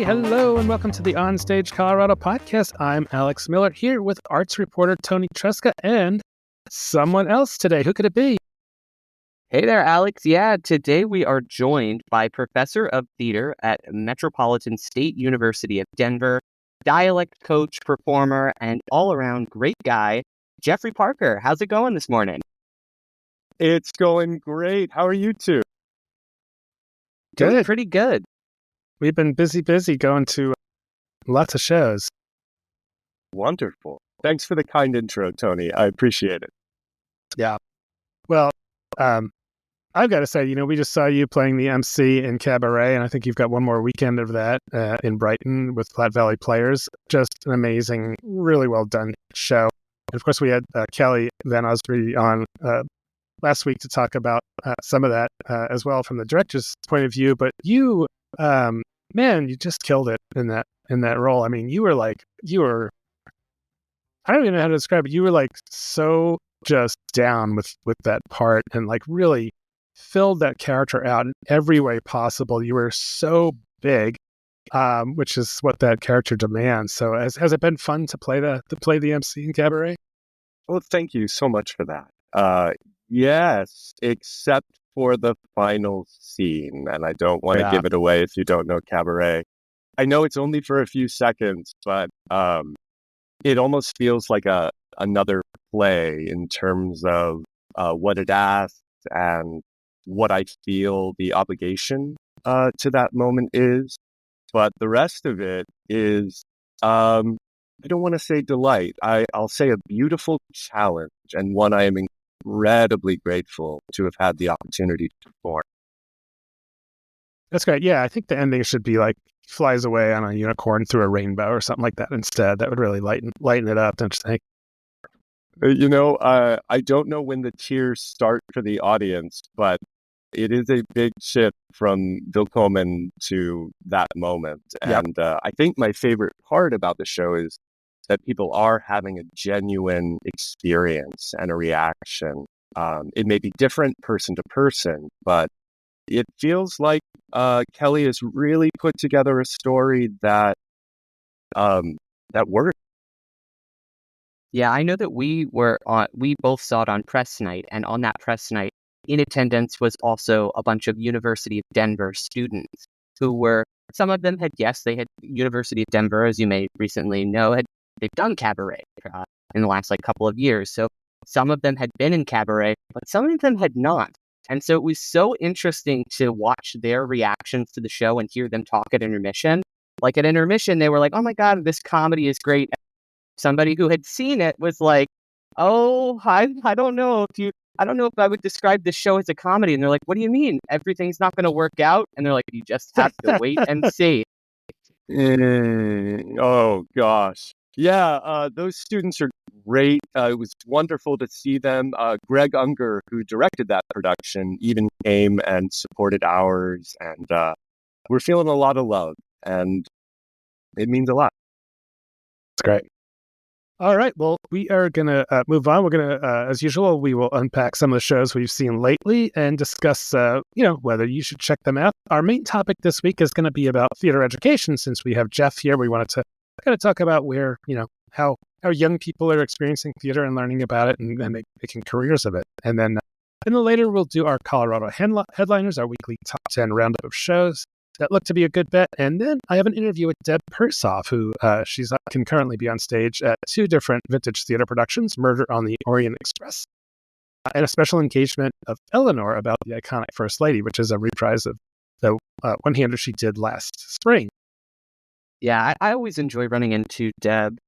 everybody. Hello, and welcome to the OnStage Colorado Podcast. I'm Alex Miller here with arts reporter Toni Tresca and someone else today. Who could it be? Hey there, Alex. Yeah, today we are joined by Professor of Theater at Metropolitan State University of Denver, Dialect coach, performer, and all-around great guy, Jeffrey Parker. How's it going this morning? It's going great. How are you two? Doing Good. pretty good. We've been busy going to lots of shows. Wonderful. Thanks for the kind intro, Toni. I appreciate it. Yeah. Well, I've got to say, we just saw you playing the MC in Cabaret, and I think you've got one more weekend of that in Brighton with Platte Valley Players. Just an amazing, really well done show. And of course, we had Kelly Van Osby on last week to talk about some of that as well from the director's point of view. But you, man, you just killed it in that role. I mean, you were I don't even know how to describe it. You were so just down with that part and really filled that character out in every way possible. You were so big, which is what that character demands. So has it been fun to play the MC in Cabaret? Well, thank you so much for that. Yes, except for the final scene, and I don't want to give it away if you don't know Cabaret. I know it's only for a few seconds, but it almost feels like another play in terms of what it asks and what I feel the obligation to that moment is. But the rest of it is, I don't want to say delight. I'll say a beautiful challenge, and one I am incredibly grateful to have had the opportunity to perform. That's great. Yeah, I think the ending should be flies away on a unicorn through a rainbow or something like that instead. That would really lighten it up, don't you think? I don't know when the tears start for the audience, but it is a big shift from Willkommen to that moment. Yep. And I think my favorite part about the show is that people are having a genuine experience and a reaction. It may be different person to person, but it feels like Kelly has really put together a story that works. Yeah, I know that we both saw it on press night, and on that press night, in attendance was also a bunch of University of Denver students some of them they had University of Denver, as you may recently know, they've done Cabaret in the last couple of years. So some of them had been in Cabaret, but some of them had not. And so it was so interesting to watch their reactions to the show and hear them talk at intermission. At intermission, they were like, "Oh my God, this comedy is great." Somebody who had seen it was like, "Oh, I don't know if I would describe this show as a comedy." And they're like, "What do you mean? Everything's not going to work out?" And they're like, "You just have to wait and see." Oh, gosh. Yeah, those students are great. It was wonderful to see them. Greg Unger, who directed that production, even came and supported ours. And we're feeling a lot of love, and it means a lot. That's great. All right. Well, we are going to move on. We're going to, as usual, we will unpack some of the shows we've seen lately and discuss, whether you should check them out. Our main topic this week is going to be about theater education. Since we have Jeff here, we wanted to kind of talk about where, how young people are experiencing theater and learning about it and making careers of it. And then later, we'll do our Colorado headliners, our weekly top 10 roundup of shows that look to be a good bet. And then I have an interview with Deb Persoff, who can currently be on stage at two different vintage theater productions, Murder on the Orient Express, and a special engagement of Eleanor about the iconic First Lady, which is a reprise of the one-hander she did last spring. Yeah, I always enjoy running into Deb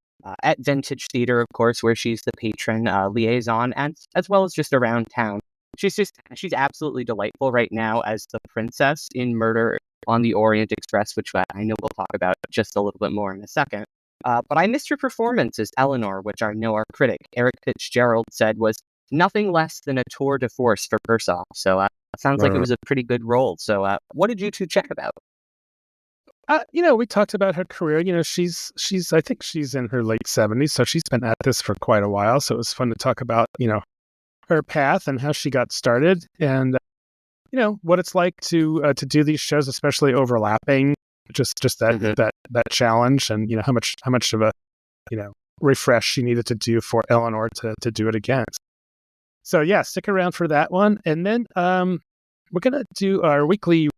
at Vintage Theater, of course, where she's the patron liaison, and as well as just around town. She's absolutely delightful right now as the princess in Murder on the Orient Express, which I know we'll talk about just a little bit more in a second. But I missed her performance as Eleanor, which I know our critic, Eric Fitzgerald, said was nothing less than a tour de force for Persoff. So it sounds like it was a pretty good role. So what did you two check about? We talked about her career. I think she's in her late 70s, so she's been at this for quite a while. So it was fun to talk about, her path and how she got started and, what it's like to do these shows, especially overlapping just that challenge, and how much of a refresh she needed to do for Eleanor to do it again. So yeah, stick around for that one, and then we're gonna do our weekly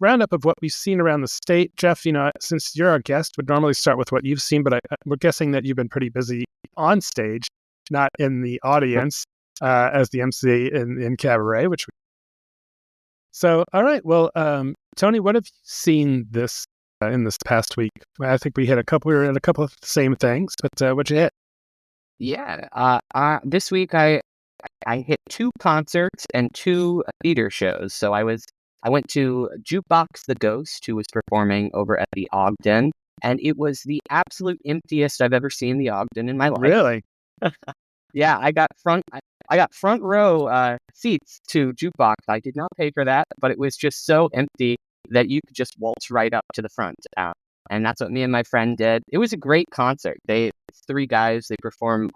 roundup of what we've seen around the state. Jeff, since you're our guest, would normally start with what you've seen, but we're guessing that you've been pretty busy on stage, not in the audience as the MC in Cabaret. So, all right. Well, Toni, what have you seen in this past week? I think we were at a couple of the same things, but what'd you hit? Yeah. This week I hit 2 concerts and 2 theater shows. So I went to Jukebox the Ghost, who was performing over at the Ogden, and it was the absolute emptiest I've ever seen the Ogden in my life. Really? Yeah, I got front row seats to Jukebox. I did not pay for that, but it was just so empty that you could just waltz right up to the front. And that's what me and my friend did. It was a great concert. 3 guys, they perform,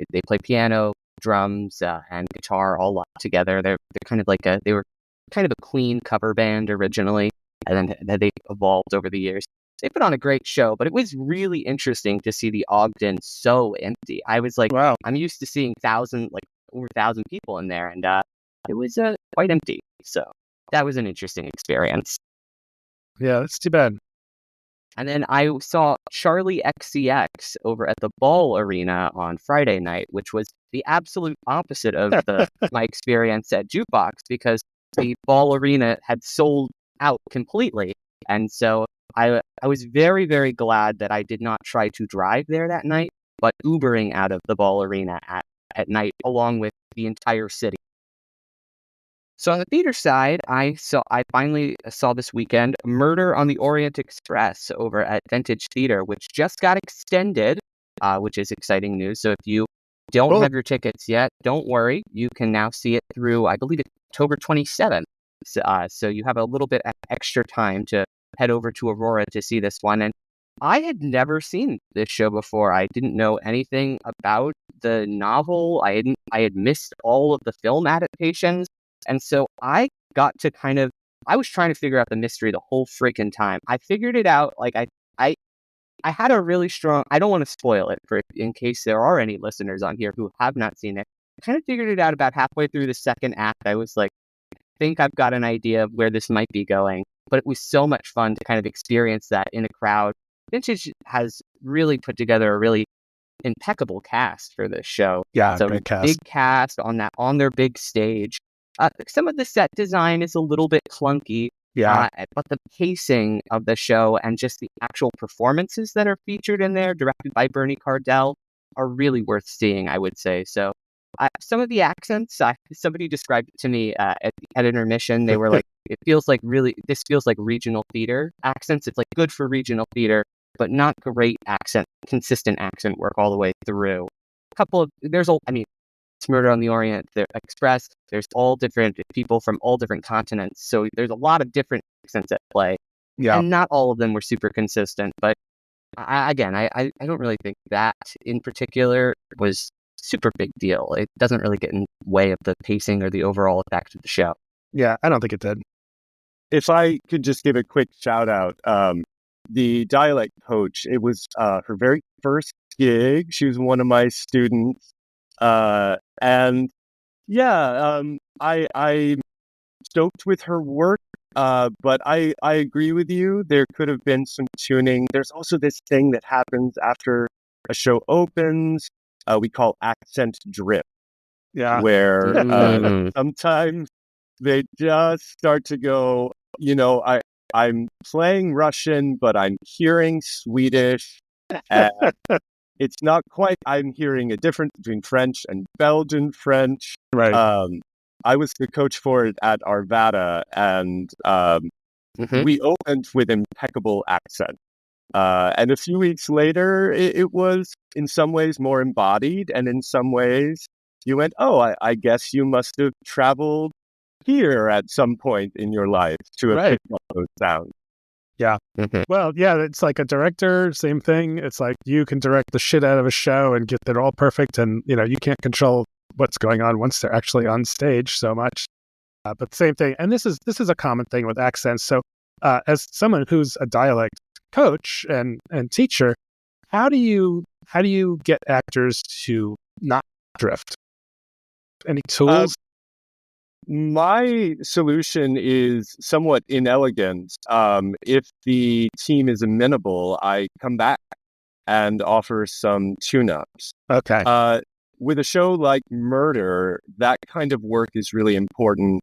they play piano, drums, and guitar all together. They're kind of like they were kind of a Queen cover band originally, and then they evolved over the years. They put on a great show, but it was really interesting to see the Ogden so empty. I was like, wow, I'm used to seeing over 1,000 people in there, and it was quite empty. So that was an interesting experience. Yeah, that's too bad. And then I saw Charlie XCX over at the Ball Arena on Friday night, which was the absolute opposite of my experience at Jukebox, because the Ball Arena had sold out completely. And so I was very, very glad that I did not try to drive there that night, but Ubering out of the Ball Arena at night along with the entire city. So on the theater side, I finally saw this weekend Murder on the Orient Express over at Vintage Theater, which just got extended, which is exciting news. So if you don't have your tickets yet, don't worry. You can now see it through, I believe, October 27th. So you have a little bit extra time to head over to Aurora to see this one. And I had never seen this show before. I didn't know anything about the novel. I had missed all of the film adaptations. And so I got to I was trying to figure out the mystery the whole freaking time. I figured it out. Like I had a really strong, I don't want to spoil it in case there are any listeners on here who have not seen it. I kind of figured it out about halfway through the second act. I was like, I think I've got an idea of where this might be going. But it was so much fun to kind of experience that in a crowd. Vintage has really put together a really impeccable cast for this show. Yeah, so great cast. Big cast on their big stage. Some of the set design is a little bit clunky, but the pacing of the show and just the actual performances that are featured in there, directed by Bernie Cardell, are really worth seeing, I would say. So some of the accents, somebody described it to me at intermission. They were like, this feels like regional theater accents. It's like good for regional theater, but not great consistent accent work all the way through. It's Murder on the Orient Express. There's all different people from all different continents. So there's a lot of different accents at play. Yeah. And not all of them were super consistent. But I don't really think that in particular was super big deal. It doesn't really get in the way of the pacing or the overall effect of the show. Yeah, I don't think it did. If I could just give a quick shout out, the Dialect coach, it was her very first gig. She was one of my students. I'm stoked with her work, but I agree with you. There could have been some tuning. There's also this thing that happens after a show opens, we call accent drip. Yeah. Where sometimes they just start to go, I'm playing Russian, but I'm hearing Swedish. And it's not quite, I'm hearing a difference between French and Belgian French. Right. I was the coach for it at Arvada, and we opened with impeccable accent. And a few weeks later, it was in some ways more embodied, and in some ways you went, I guess you must have traveled here at some point in your life to have picked up those sounds. Yeah. Well, yeah, it's like a director, same thing. It's like you can direct the shit out of a show and get it all perfect, and you can't control what's going on once they're actually on stage so much. But same thing, and this is a common thing with accents. So as someone who's a dialect coach and teacher, how do you get actors to not drift? Any tools? My solution is somewhat inelegant. If the team is amenable, I come back and offer some tune-ups. Okay. With a show like Murder, that kind of work is really important.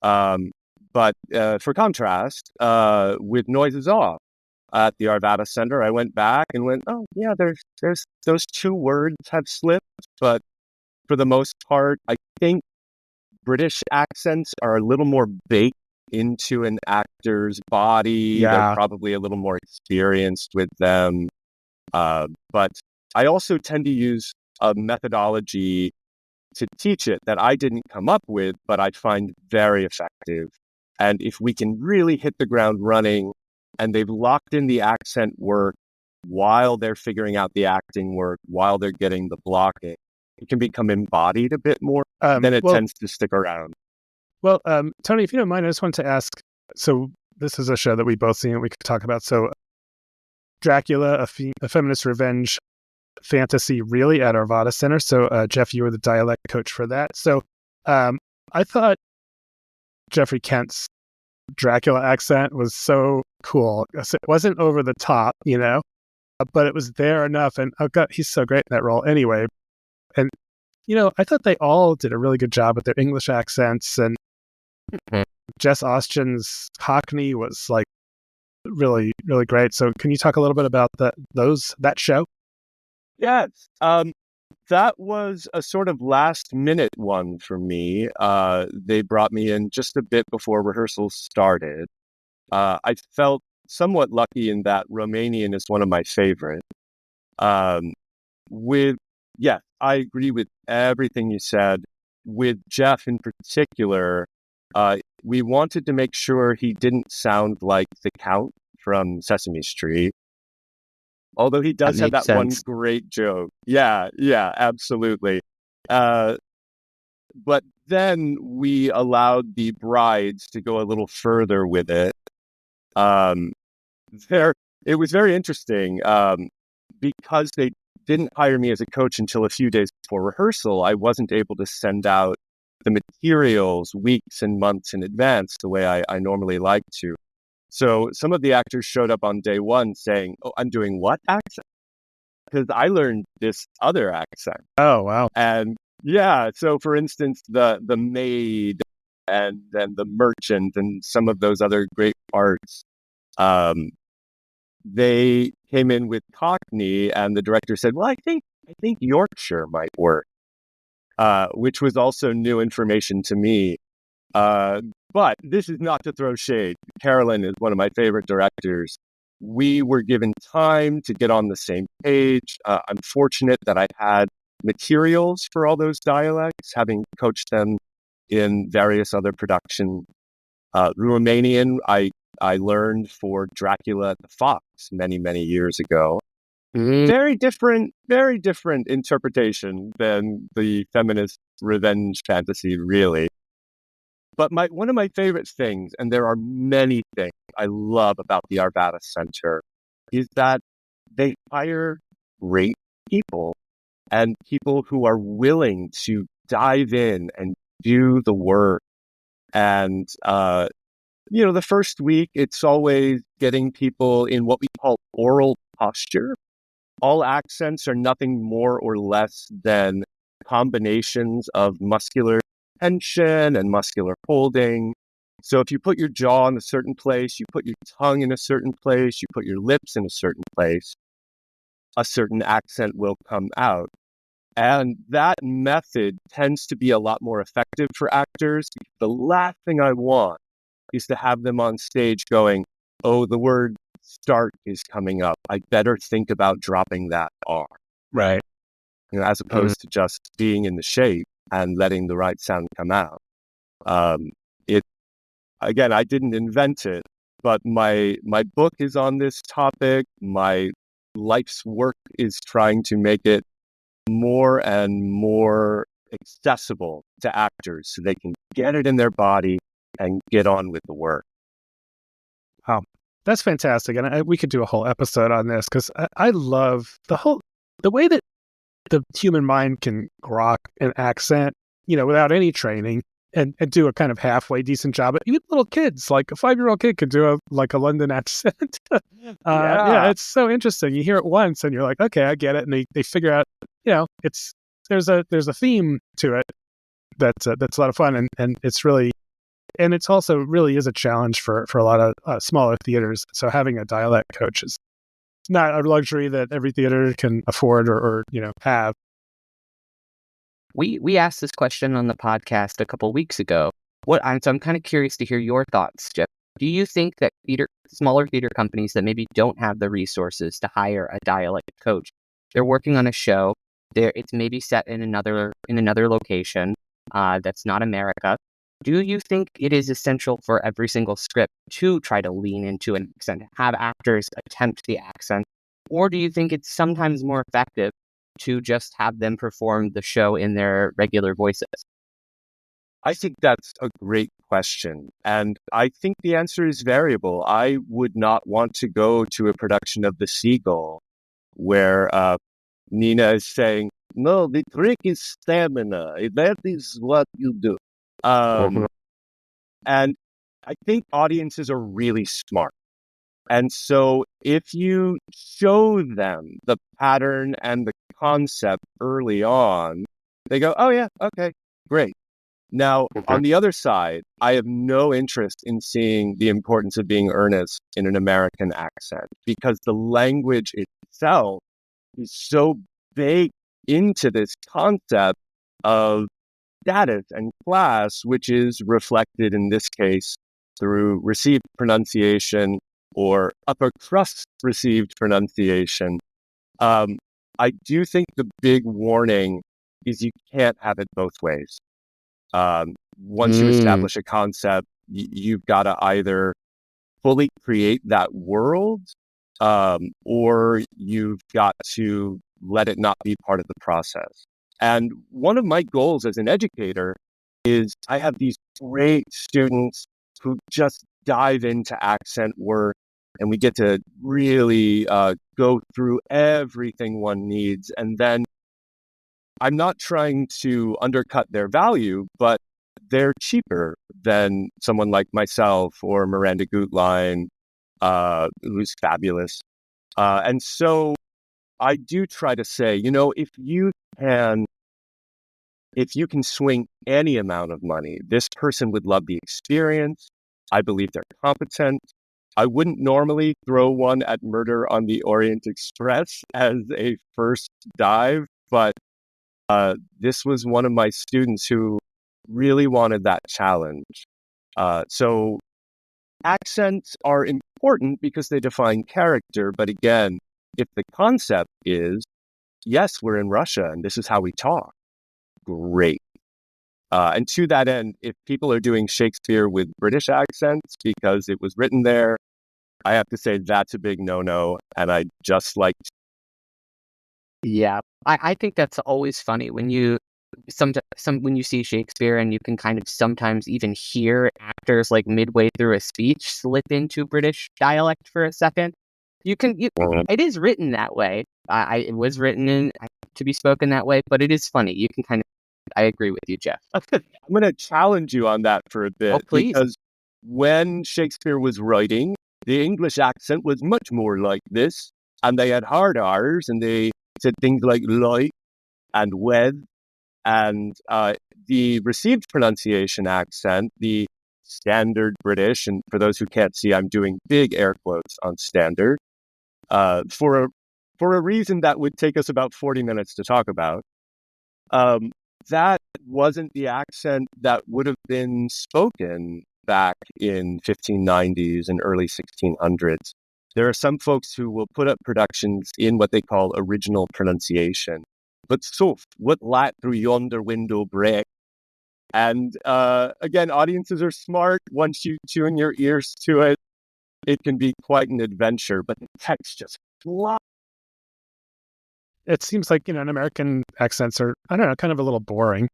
But for contrast, with Noises Off at the Arvada Center, I went back and went, oh yeah, there's those two words have slipped, but for the most part, I think British accents are a little more baked into an actor's body. Yeah. They're probably a little more experienced with them. But I also tend to use a methodology to teach it that I didn't come up with, but I find very effective. And if we can really hit the ground running and they've locked in the accent work while they're figuring out the acting work, while they're getting the blocking, it can become embodied a bit more, then it tends to stick around. Well, Toni, if you don't mind, I just wanted to ask, so this is a show that we both seen and we could talk about. So Dracula, a feminist revenge fantasy, really, at Arvada Center. So Jeff, you were the dialect coach for that. So I thought Jeffrey Kent's Dracula accent was so cool. It wasn't over the top, but it was there enough. And oh God, he's so great in that role anyway. And, I thought they all did a really good job with their English accents. And Jess Austen's Cockney was like really, really great. So can you talk a little bit about that show? Yes. That was a sort of last minute one for me. They brought me in just a bit before rehearsals started. I felt somewhat lucky in that Romanian is one of my favorite. Yes, I agree with everything you said. With Jeff in particular, we wanted to make sure he didn't sound like the Count from Sesame Street. Although he does have that one great joke. Yeah, absolutely. But then we allowed the brides to go a little further with it. It was very interesting because they didn't hire me as a coach until a few days before rehearsal. I wasn't able to send out the materials weeks and months in advance the way I normally like to. So some of the actors showed up on day one saying, oh, I'm doing what accent? Because I learned this other accent. Oh, wow. And yeah, so for instance, the maid and the merchant and some of those other great parts, they came in with Cockney, and the director said, well, I think Yorkshire might work, which was also new information to me. But this is not to throw shade. Carolyn is one of my favorite directors. We were given time to get on the same page. I'm fortunate that I had materials for all those dialects, having coached them in various other productions. Romanian, I learned for Dracula at the Fox many, many years ago. Mm-hmm. Very different interpretation than the feminist revenge fantasy, really. But one of my favorite things, and there are many things I love about the Arvada Center, is that they hire great people and people who are willing to dive in and do the work. And, the first week, it's always getting people in what we call oral posture. All accents are nothing more or less than combinations of muscular tension and muscular holding. So if you put your jaw in a certain place, you put your tongue in a certain place, you put your lips in a certain place, a certain accent will come out. And that method tends to be a lot more effective for actors. The last thing I want is to have them on stage going, oh, the word start is coming up. I better think about dropping that R. Right. As opposed to just being in the shape and letting the right sound come out. Again, I didn't invent it, but my book is on this topic. My life's work is trying to make it more and more accessible to actors so they can get it in their body and get on with the work. Wow. That's fantastic. And we could do a whole episode on this because I love the way that the human mind can grok an accent, without any training and do a kind of halfway decent job. Even little kids, like a 5-year-old kid could do a London accent. Yeah, it's so interesting. You hear it once and you're like, okay, I get it. And they figure out, there's a theme to it that's a lot of fun. And it's really, and it's also really is a challenge for a lot of smaller theaters. So having a dialect coach is not a luxury that every theater can afford or have. We asked this question on the podcast a couple weeks ago. So I'm kind of curious to hear your thoughts, Jeff. Do you think that smaller theater companies that maybe don't have the resources to hire a dialect coach, they're working on a show, it's maybe set in another location that's not America? Do you think it is essential for every single script to try to lean into an accent, have actors attempt the accent? Or do you think it's sometimes more effective to just have them perform the show in their regular voices? I think that's a great question. And I think the answer is variable. I would not want to go to a production of The Seagull where Nina is saying, no, the trick is stamina. That is what you do. And I think audiences are really smart. And so if you show them the pattern and the concept early on, they go, oh yeah, okay, great. Now, on the other side, I have no interest in seeing the importance of being earnest in an American accent because the language itself is so baked into this concept of status and class, which is reflected in this case through received pronunciation or upper crust received pronunciation. I do think the big warning is you can't have it both ways. Once you establish a concept, you've got to either fully create that world, or you've got to let it not be part of the process. And one of my goals as an educator is I have these great students who just dive into accent work, and we get to really go through everything one needs. And then I'm not trying to undercut their value, but they're cheaper than someone like myself or Miranda Gutlein, who's fabulous. And so I do try to say, if you can swing any amount of money, this person would love the experience. I believe they're competent. I wouldn't normally throw one at Murder on the Orient Express as a first dive, but this was one of my students who really wanted that challenge. So accents are important because they define character. But again, if the concept is, yes, we're in Russia and this is how we talk, great. And to that end, if people are doing Shakespeare with British accents because it was written there, I have to say that's a big no-no. And I just like... Yeah, I think that's always funny when you when you see Shakespeare and you can kind of sometimes even hear actors like midway through a speech slip into British dialect for a second. It is written that way. It was written to be spoken that way, but it is funny. You can kind of... I agree with you, Jeff. I'm going to challenge you on that for a bit. Oh, please. Because when Shakespeare was writing, the English accent was much more like this, and they had hard R's, and they said things like like and with, and the received pronunciation accent, the standard British, and for those who can't see, I'm doing big air quotes on standard, for a reason that would take us about 40 minutes to talk about. That wasn't the accent that would have been spoken back in 1590s and early 1600s. There are some folks who will put up productions in what they call original pronunciation. But Soph, what light through yonder window break? And again, audiences are smart. Once you tune your ears to it, it can be quite an adventure, but the text just flies. It seems like, American accents are, I don't know, kind of a little boring,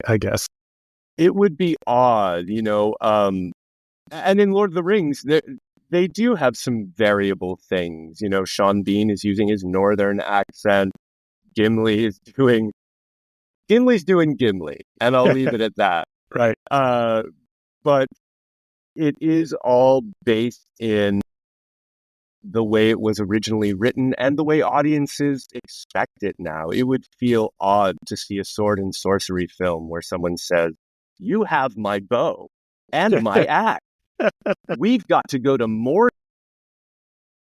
I guess. It would be odd, and in Lord of the Rings, they do have some variable things. You know, Sean Bean is using his northern accent. Gimli's doing Gimli, and I'll leave it at that. Right. But it is all based in the way it was originally written and the way audiences expect it now. It would feel odd to see a sword and sorcery film where someone says, "You have my bow and my axe. We've got to go to more."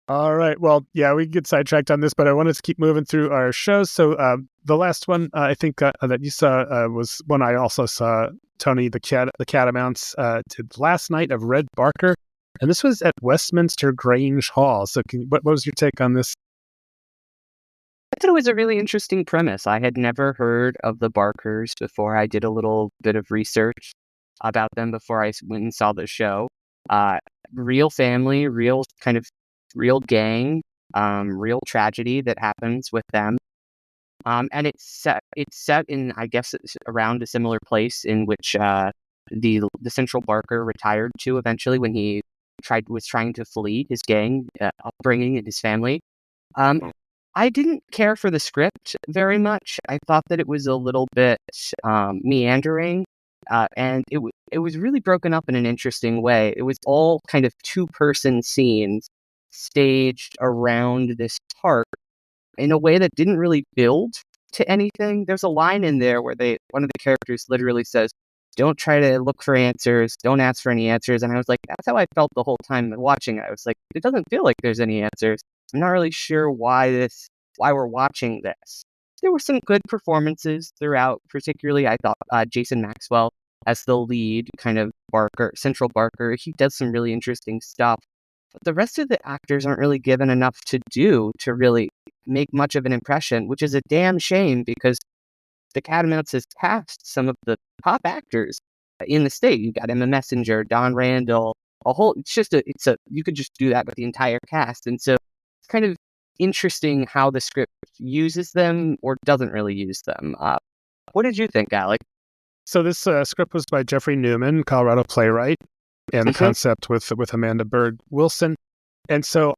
All right. Well, yeah, we get sidetracked on this, but I wanted to keep moving through our shows. So the last one I think that you saw was one I also saw. Toni, the Catamounts did Last Night of Red Barker, and this was at Westminster Grange Hall. So what was your take on this? I thought it was a really interesting premise. I had never heard of the Barkers before. I did a little bit of research about them before I went and saw the show. Real family, real gang, real tragedy that happens with them. And it's set in, I guess, it's around a similar place in which the Central Barker retired to eventually when he was trying to flee his gang upbringing and his family. I didn't care for the script very much. I thought that it was a little bit meandering, and it was really broken up in an interesting way. It was all kind of two-person scenes staged around this park in a way that didn't really build to anything. There's a line in there where one of the characters literally says, "Don't try to look for answers. Don't ask for any answers." And I was like, that's how I felt the whole time watching it. I was like, it doesn't feel like there's any answers. I'm not really sure why we're watching this. There were some good performances throughout. Particularly, I thought Jason Maxwell as the lead kind of Central Barker. He does some really interesting stuff. But the rest of the actors aren't really given enough to do to really make much of an impression, which is a damn shame because the Catamounts has cast some of the top actors in the state. You've got Emma Messenger, Don Randall, you could just do that with the entire cast. And so it's kind of interesting how the script uses them or doesn't really use them. What did you think, Alec? So this script was by Jeffrey Newman, Colorado playwright, and the concept with Amanda Berg Wilson. And so,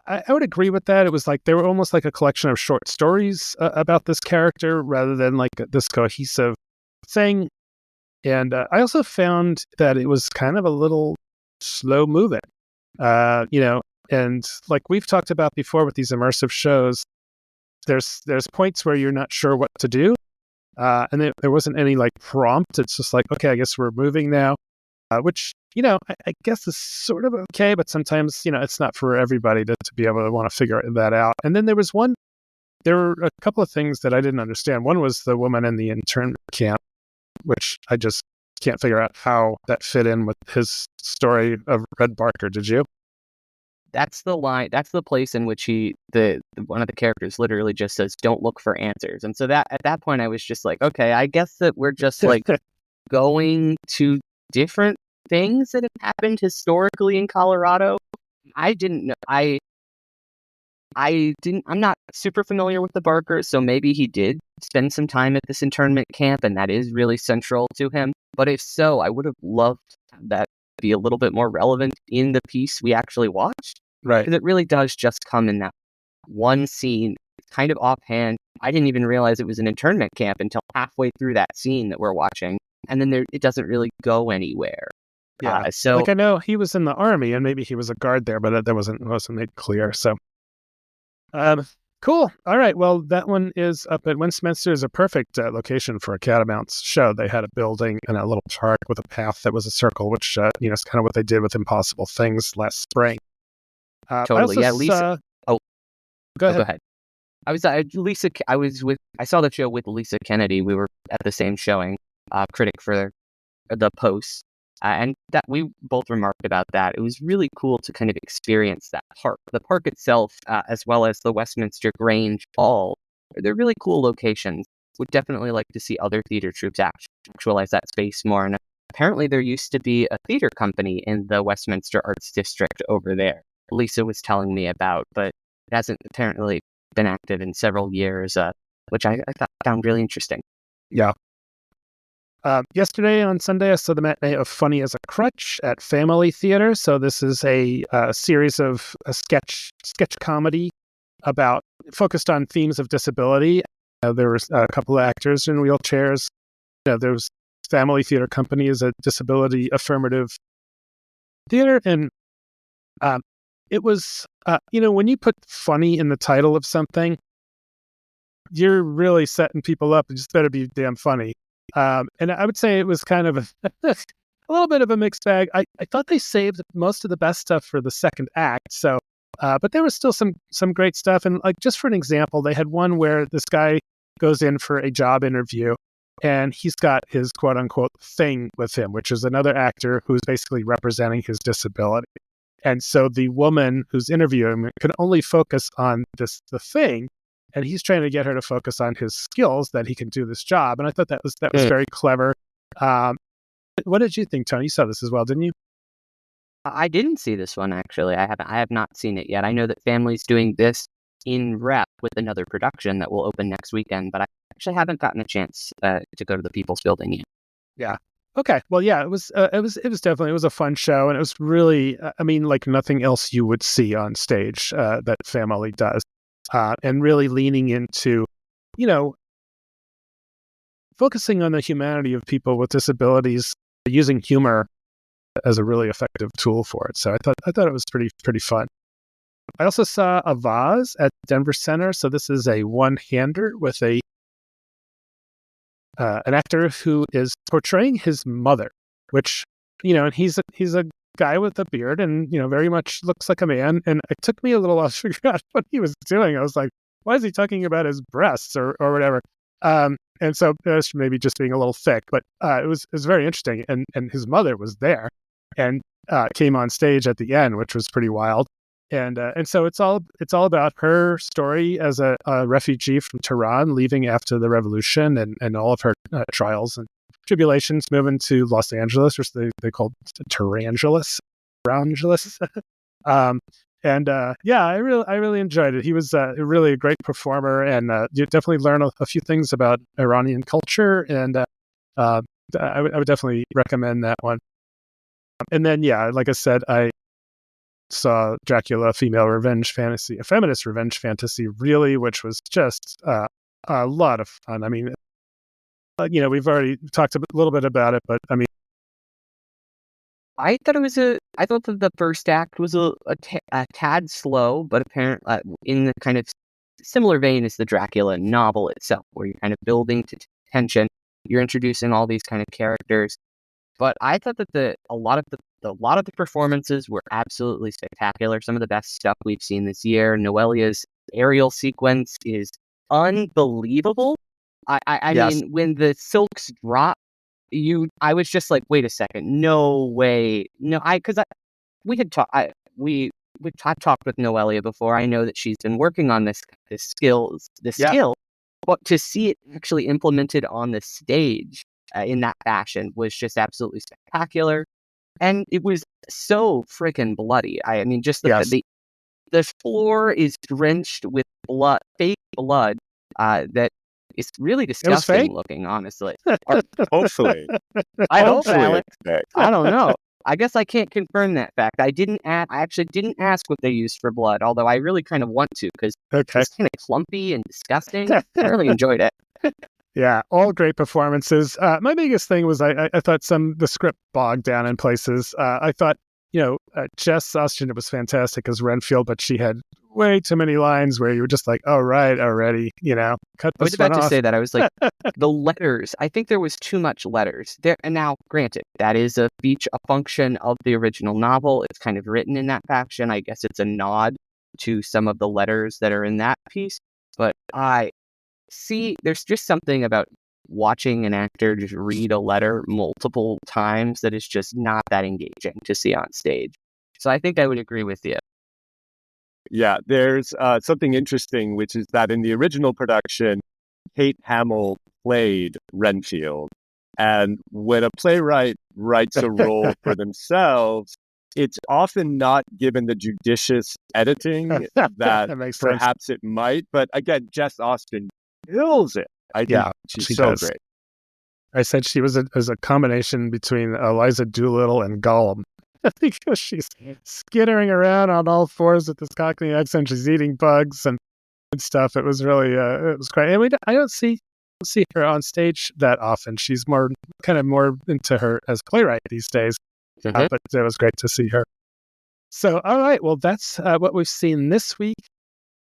I would agree with that. It was like they were almost like a collection of short stories about this character rather than like this cohesive thing. And I also found that it was kind of a little slow moving, and like we've talked about before with these immersive shows, there's points where you're not sure what to do. And there wasn't any like prompt. It's just like, okay, I guess we're moving now, which, I guess is sort of okay, but sometimes, it's not for everybody to be able to want to figure that out. And then there were a couple of things that I didn't understand. One was the woman in the internment camp, which I just can't figure out how that fit in with his story of Red Barker. Did you? That's the line. That's the place in which one of the characters literally just says, "Don't look for answers." And so that at that point, I was just like, okay, I guess that we're just like going to different things that have happened historically in Colorado. I didn't know. I'm not super familiar with the Barker, so maybe he did spend some time at this internment camp, and that is really central to him. But if so, I would have loved that to be a little bit more relevant in the piece we actually watched. Right. Because it really does just come in that one scene. It's kind of offhand. I didn't even realize it was an internment camp until halfway through that scene that we're watching. And then it doesn't really go anywhere. Yeah. So I know he was in the army and maybe he was a guard there, but that wasn't made clear. So, cool. All right. Well, that one is up at Westminster. Is a perfect location for a Catamounts show. They had a building and a little park with a path that was a circle, which is kind of what they did with Impossible Things last spring. Totally. Yeah, Lisa. Go ahead. Go ahead. I saw the show with Lisa Kennedy. We were at the same showing, critic for the Post. And that we both remarked about that. It was really cool to kind of experience that park. The park itself, as well as the Westminster Grange Hall, they're really cool locations. Would definitely like to see other theater troupes actualize that space more. And apparently there used to be a theater company in the Westminster Arts District over there. Lisa was telling me about, but it hasn't apparently been active in several years, which I found really interesting. Yeah. Yesterday on Sunday, I saw the matinee of Funny as a Crutch at Family Theater. So this is a series of a sketch comedy focused on themes of disability. There was a couple of actors in wheelchairs. There was Family Theater Company is a disability affirmative theater, and it was when you put funny in the title of something, you're really setting people up. It just better be damn funny. And I would say it was kind of a little bit of a mixed bag. I thought they saved most of the best stuff for the second act. So, but there was still some great stuff. And like, just for an example, they had one where this guy goes in for a job interview and he's got his quote unquote thing with him, which is another actor who's basically representing his disability. And so the woman who's interviewing him can only focus on the thing. And he's trying to get her to focus on his skills that he can do this job. And I thought that was very clever. What did you think, Tony? You saw this as well, didn't you? I didn't see this one, actually. I have not seen it yet. I know that Family's doing this in rep with another production that will open next weekend, but I actually haven't gotten a chance to go to the People's Building yet. Yeah. Okay. Well, yeah, it was definitely, it was a fun show, and it was really, like nothing else you would see on stage that Family does. And really leaning into, focusing on the humanity of people with disabilities, using humor as a really effective tool for it. So I thought it was pretty fun. I also saw a Vase at Denver Center. So this is a one-hander with an actor who is portraying his mother, which, and he's a guy with a beard and, very much looks like a man. And it took me a little while to figure out what he was doing. I was like, why is he talking about his breasts or whatever? And so that's maybe just being a little thick, but it was very interesting. And his mother was there and came on stage at the end, which was pretty wild. And so it's all about her story as a refugee from Tehran, leaving after the revolution and all of her trials and tribulations, moving to Los Angeles, which they called Tarangelis. I really enjoyed it. He was really a great performer, and you definitely learn a few things about Iranian culture, and I would definitely recommend that one. And then, like I said, I saw Dracula, a feminist revenge fantasy, really, which was just a lot of fun. I mean, we've already talked a little bit about it, but I mean, I thought that the first act was a tad slow, but apparently in the kind of similar vein as the Dracula novel itself, where you're kind of building to tension, you're introducing all these kind of characters. But I thought that a lot of the performances were absolutely spectacular. Some of the best stuff we've seen this year. Noelia's aerial sequence is unbelievable. I yes. mean, when the silks drop, I was just like, wait a second, no way, no. We've talked with Noelia before. I know that she's been working on this skill, but to see it actually implemented on the stage in that fashion was just absolutely spectacular, and it was so freaking bloody. I mean, just the floor is drenched with blood, fake blood, that is really disgusting looking, honestly. Hopefully. I hope, Alex. I don't know. I guess I can't confirm that fact. I actually didn't ask what they used for blood, although I really kind of want to, because it's kind of clumpy and disgusting. I really enjoyed it. Yeah, all great performances. My biggest thing was I thought the script bogged down in places. I thought, Jess Austen was fantastic as Renfield, but she had way too many lines where you were just like, oh, right, already, cut this I was about to say that. I was like, the letters, I think there was too much letters there. And now, granted, that is a function of the original novel. It's kind of written in that fashion. I guess it's a nod to some of the letters that are in that piece. But there's just something about watching an actor just read a letter multiple times that is just not that engaging to see on stage. So I think I would agree with you. Yeah, there's something interesting, which is that in the original production, Kate Hamill played Renfield. And when a playwright writes a role for themselves, it's often not given the judicious editing that perhaps it might. But again, Jess Austen kills it. I think she's so great. I said she was a combination between Eliza Doolittle and Gollum. Because she's skittering around on all fours with this Cockney accent. She's eating bugs and stuff. It was really, it was great. And I don't see her on stage that often. She's more into her as playwright these days. Mm-hmm. But it was great to see her. So, all right. Well, that's what we've seen this week.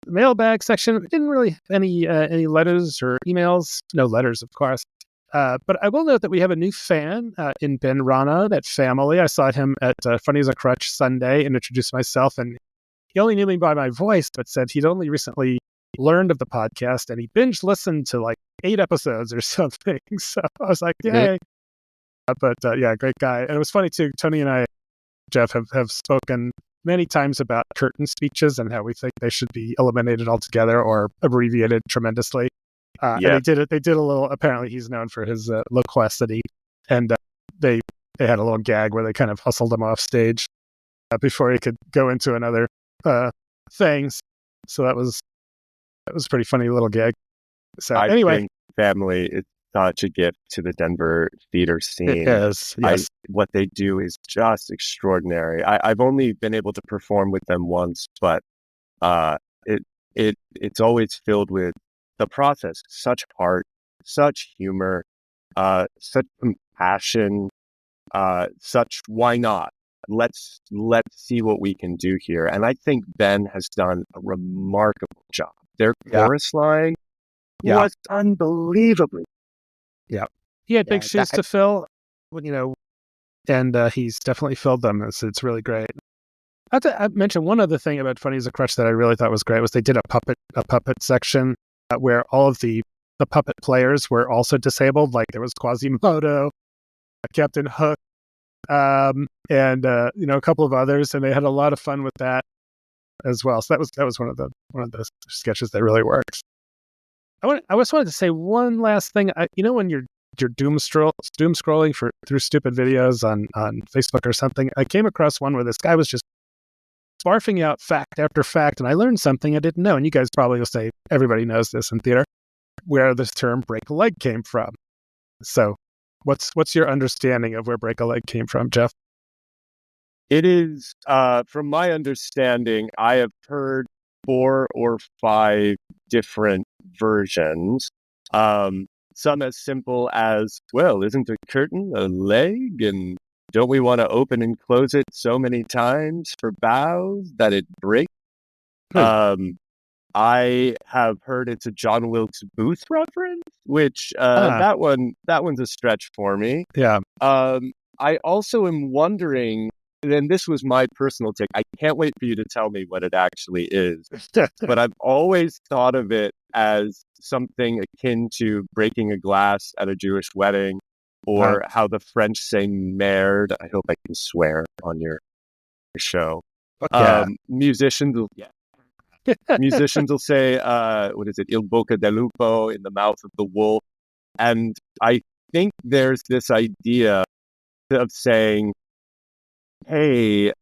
The mailbag section, we didn't really have any letters or emails. No letters, of course. But I will note that we have a new fan in Ben Rana at Family. I saw him at Funny as a Crutch Sunday and introduced myself. And he only knew me by my voice, but said he'd only recently learned of the podcast and he binge listened to like 8 episodes or something. So I was like, yay. But great guy. And it was funny too. Toni and I, Jeff, have spoken many times about curtain speeches and how we think they should be eliminated altogether or abbreviated tremendously. And they did a little, apparently he's known for his loquacity. And they had a little gag where they kind of hustled him off stage before he could go into another thing. So that was a pretty funny little gag. So anyway. Think Family is such a gift to the Denver theater scene. It is, yes. What they do is just extraordinary. I've only been able to perform with them once, but it's always filled with the process, such heart, such humor, such compassion, such why not? Let's see what we can do here. And I think Ben has done a remarkable job. Their chorus line was unbelievably. Yeah. He had big shoes to fill, and he's definitely filled them. It's really great. I mentioned one other thing about Funny as a Crutch that I really thought was great was they did a puppet section where all of the puppet players were also disabled. Like there was Quasimodo, Captain Hook, and a couple of others, and they had a lot of fun with that as well. So that was one of the sketches that really works. I just wanted to say one last thing. When you're doom scrolling through stupid videos on Facebook or something, I came across one where this guy was just barfing out fact after fact, and I learned something I didn't know. And you guys probably will say everybody knows this in theater, where this term "break a leg" came from. So, what's your understanding of where "break a leg" came from, Jeff? It is, from my understanding, I have heard 4 or 5 different versions. Some as simple as, well, isn't a curtain a leg? And don't we want to open and close it so many times for bows that it breaks? I have heard it's a John Wilkes Booth reference, which that one's a stretch for me. Yeah. I also am wondering, and this was my personal take, I can't wait for you to tell me what it actually is, but I've always thought of it as something akin to breaking a glass at a Jewish wedding, or how the French say merde. I hope I can swear on your show. Musicians will say, what is it? Il bocca del lupo, in the mouth of the wolf. And I think there's this idea of saying, hey,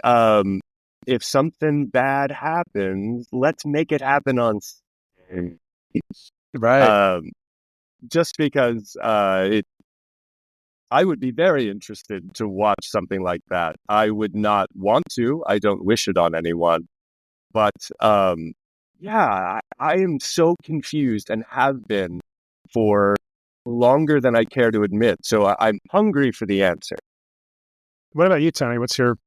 if something bad happens, let's make it happen on stage. Right. Just because I would be very interested to watch something like that. I would not want to. I don't wish it on anyone. But I am so confused and have been for longer than I care to admit. So I'm hungry for the answer. What about you, Toni? What's your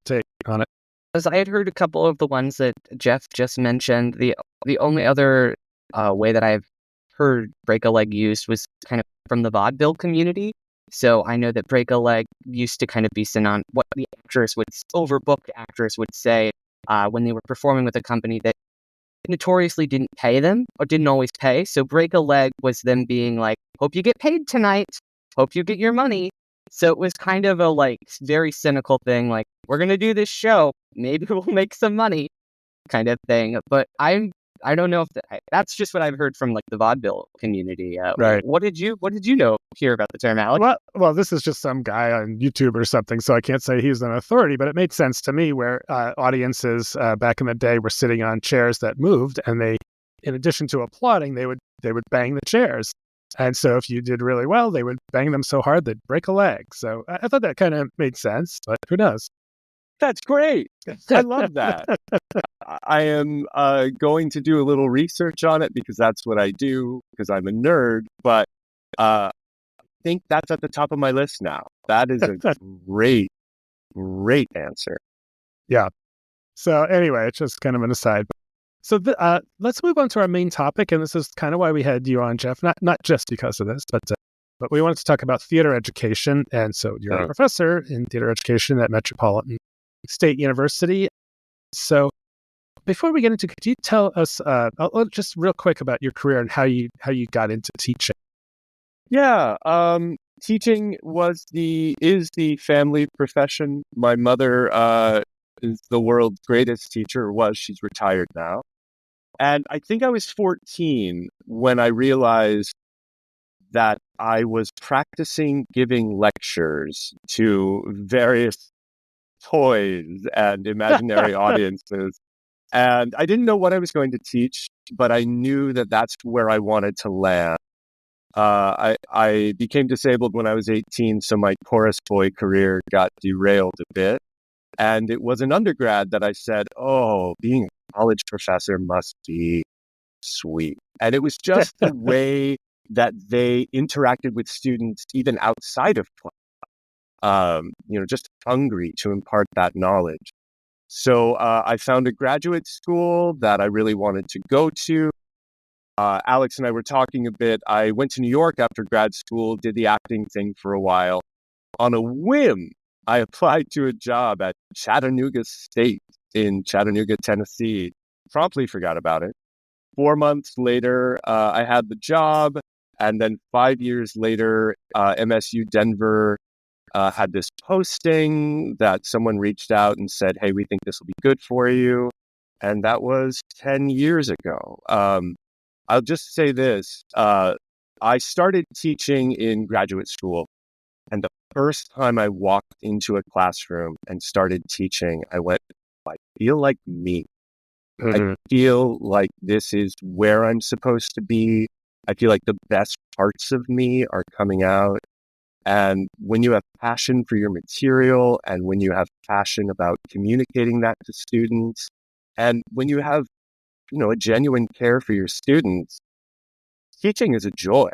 take on it? As I had heard a couple of the ones that Jeff just mentioned, the only other way that I've heard break a leg used was kind of from the vaudeville community. So I know that break a leg used to kind of be synonymous what the overbooked actress would say when they were performing with a company that notoriously didn't pay them or didn't always pay. So break a leg was them being like, hope you get paid tonight. Hope you get your money. So it was kind of a very cynical thing, like, we're going to do this show. Maybe we'll make some money kind of thing. But I don't know if that's just what I've heard from the vaudeville community. Right. What did you hear about the term, Alex? Well, this is just some guy on YouTube or something, so I can't say he's an authority, but it made sense to me where audiences back in the day were sitting on chairs that moved, and they, in addition to applauding, they would bang the chairs. And so if you did really well, they would bang them so hard they'd break a leg. So I thought that kind of made sense, but who knows? That's great. I love that. I am going to do a little research on it because that's what I do because I'm a nerd. But I think that's at the top of my list now. That is a great answer. Yeah. So anyway, it's just kind of an aside. So let's move on to our main topic, and this is kind of why we had you on, Jeff. Not just because of this, but we wanted to talk about theater education. And so you're a professor in theater education at Metropolitan State University. So before we get into, could you tell us just real quick about your career and how you got into teaching? Yeah, teaching is the family profession. My mother is the world's greatest teacher. She's retired now. And I think I was 14 when I realized that I was practicing giving lectures to various toys and imaginary audiences. And I didn't know what I was going to teach, but I knew that that's where I wanted to land. I became disabled when I was 18, so my chorus boy career got derailed a bit. And it was an undergrad that I said, oh, being a college professor must be sweet. And it was just the way that they interacted with students, even outside of class, just hungry to impart that knowledge. So I found a graduate school that I really wanted to go to. Alex and I were talking a bit. I went to New York after grad school, did the acting thing for a while. On a whim, I applied to a job at Chattanooga State in Chattanooga, Tennessee. Promptly forgot about it. 4 months later, I had the job. And then 5 years later, MSU Denver had this posting that someone reached out and said, hey, we think this will be good for you. And that was 10 years ago. I'll just say this. I started teaching in graduate school. And the first time I walked into a classroom and started teaching, I went, I feel like me. I feel like this is where I'm supposed to be. I feel like the best parts of me are coming out. And when you have passion for your material and when you have passion about communicating that to students, and when you have, a genuine care for your students, teaching is a joy.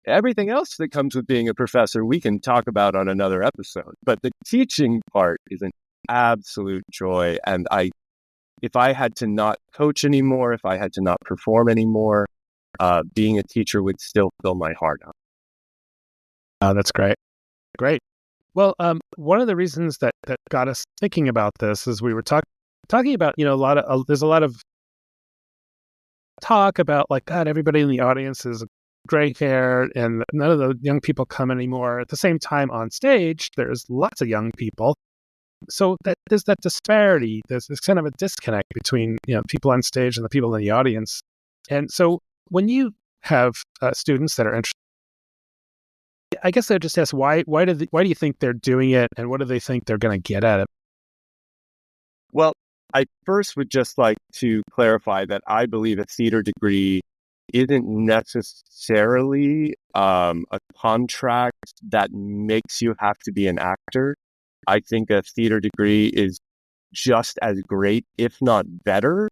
Everything else that comes with being a professor, we can talk about on another episode. But the teaching part is an absolute joy. And if I had to not coach anymore, if I had to not perform anymore, being a teacher would still fill my heart up. Oh, that's great. Great. Well, one of the reasons that got us thinking about this is we were talking about, there's a lot of talk about like, God, everybody in the audience is gray hair and none of the young people come anymore. At the same time, on stage, there's lots of young people. So there's that disparity. There's kind of a disconnect between, people on stage and the people in the audience. And so when you have students that are interested, I guess I just ask why do you think they're doing it, and what do they think they're going to get at it? Well, I first would just like to clarify that I believe a theater degree isn't necessarily a contract that makes you have to be an actor. I think a theater degree is just as great, if not better,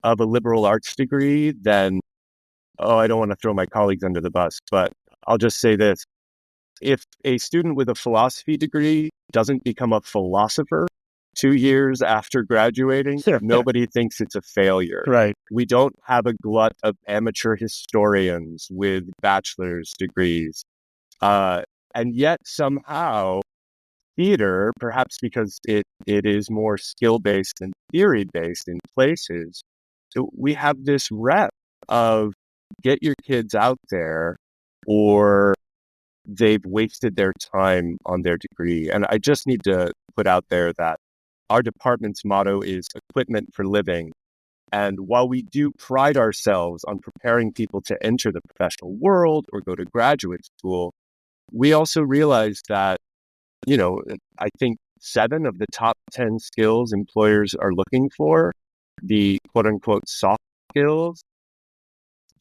of a liberal arts degree than, I don't want to throw my colleagues under the bus, but I'll just say this. If a student with a philosophy degree doesn't become a philosopher 2 years after graduating, nobody thinks it's a failure. Right. We don't have a glut of amateur historians with bachelor's degrees. And yet somehow theater, perhaps because it is more skill-based and theory-based in places, so we have this rep of get your kids out there or they've wasted their time on their degree. And I just need to put out there that our department's motto is equipment for living. And while we do pride ourselves on preparing people to enter the professional world or go to graduate school, we also realize that, I think 7 of the top 10 skills employers are looking for, the quote unquote soft skills,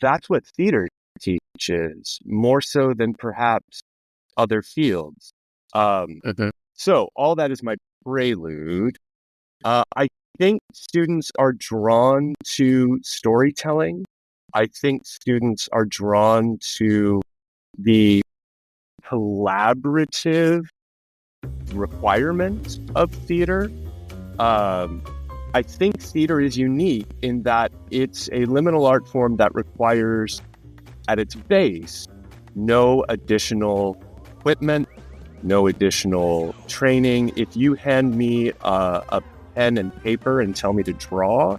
that's what theater teaches, more so than perhaps other fields. So all that is my prelude. I think students are drawn to storytelling. I think students are drawn to the collaborative requirements of theater. I think theater is unique in that it's a liminal art form that requires, at its base, no additional equipment, no additional training. If you hand me a pen and paper and tell me to draw,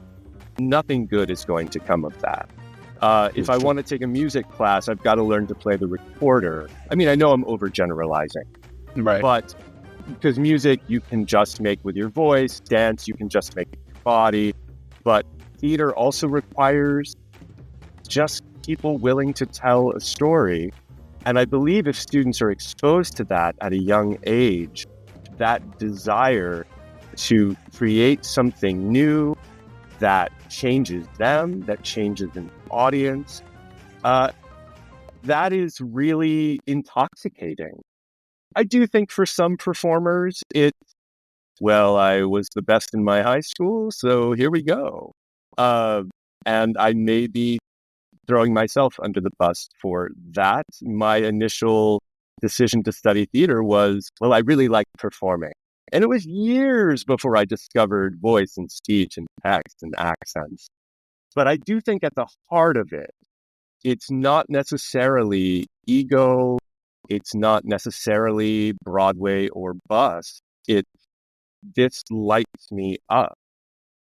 nothing good is going to come of that. If I want to take a music class, I've got to learn to play the recorder. I mean, I know I'm overgeneralizing, Right. but because music you can just make with your voice, dance you can just make with your body, but theater also requires just people willing to tell a story. And I believe if students are exposed to that at a young age, that desire to create something new that changes them, that changes an audience, that is really intoxicating. I do think for some performers, I was the best in my high school, so here we go. And I may be throwing myself under the bus for that. My initial decision to study theater was, I really like performing. And it was years before I discovered voice and speech and text and accents. But I do think at the heart of it, it's not necessarily ego. It's not necessarily Broadway or bust. This lights me up.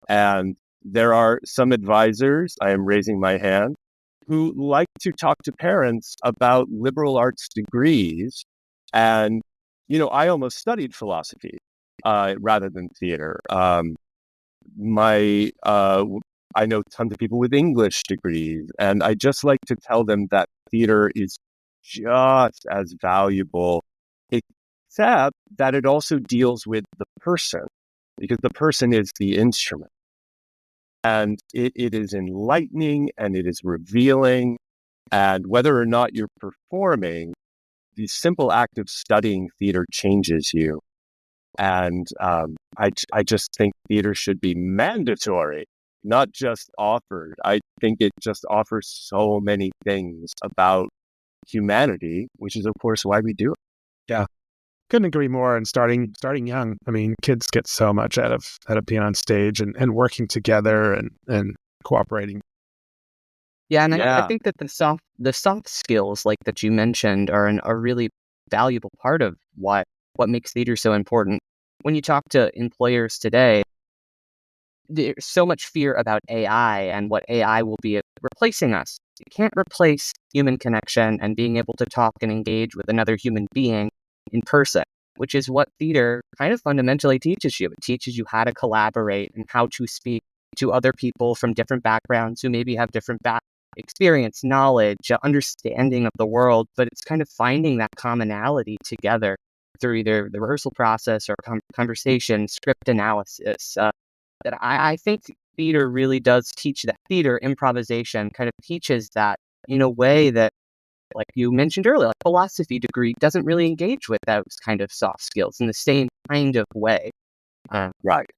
And there are some advisors, I am raising my hand, who like to talk to parents about liberal arts degrees. And, I almost studied philosophy rather than theater. I know tons of people with English degrees, and I just like to tell them that theater is just as valuable, except that it also deals with the person, because the person is the instrument. And it is enlightening and it is revealing. And whether or not you're performing, the simple act of studying theater changes you. And I just think theater should be mandatory, not just offered. I think it just offers so many things about humanity, which is, of course, why we do it. Yeah. Couldn't agree more. And starting young. I mean, kids get so much out of being on stage and working together and cooperating. Yeah, and I think that the soft skills like that you mentioned are a really valuable part of what makes theater so important. When you talk to employers today, there's so much fear about AI and what AI will be replacing us. You can't replace human connection and being able to talk and engage with another human being in person, which is what theater kind of fundamentally teaches you. It teaches you how to collaborate and how to speak to other people from different backgrounds who maybe have different experience, knowledge, understanding of the world, but it's kind of finding that commonality together through either the rehearsal process or conversation, script analysis. That I think theater really does teach that. Theater improvisation kind of teaches that in a way that, like you mentioned earlier, like philosophy degree doesn't really engage with those kind of soft skills in the same kind of way. Right.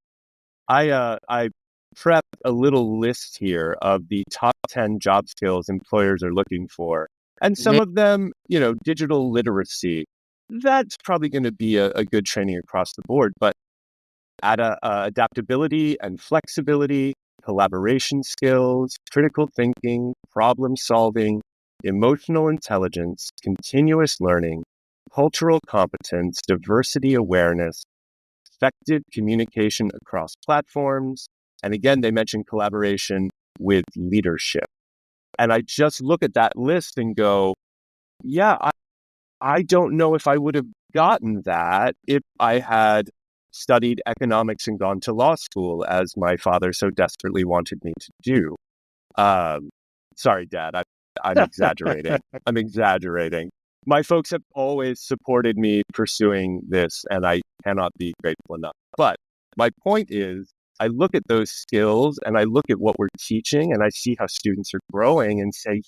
I prepped a little list here of the top 10 job skills employers are looking for. And some of them, digital literacy, that's probably going to be a good training across the board. But adaptability and flexibility, collaboration skills, critical thinking, problem solving, emotional intelligence, continuous learning, cultural competence, diversity awareness, effective communication across platforms. And again, they mentioned collaboration with leadership. And I just look at that list and go, yeah, I don't know if I would have gotten that if I had studied economics and gone to law school, as my father so desperately wanted me to do. Sorry, Dad, I'm exaggerating. I'm exaggerating. My folks have always supported me pursuing this, and I cannot be grateful enough. But my point is, I look at those skills and I look at what we're teaching and I see how students are growing and say,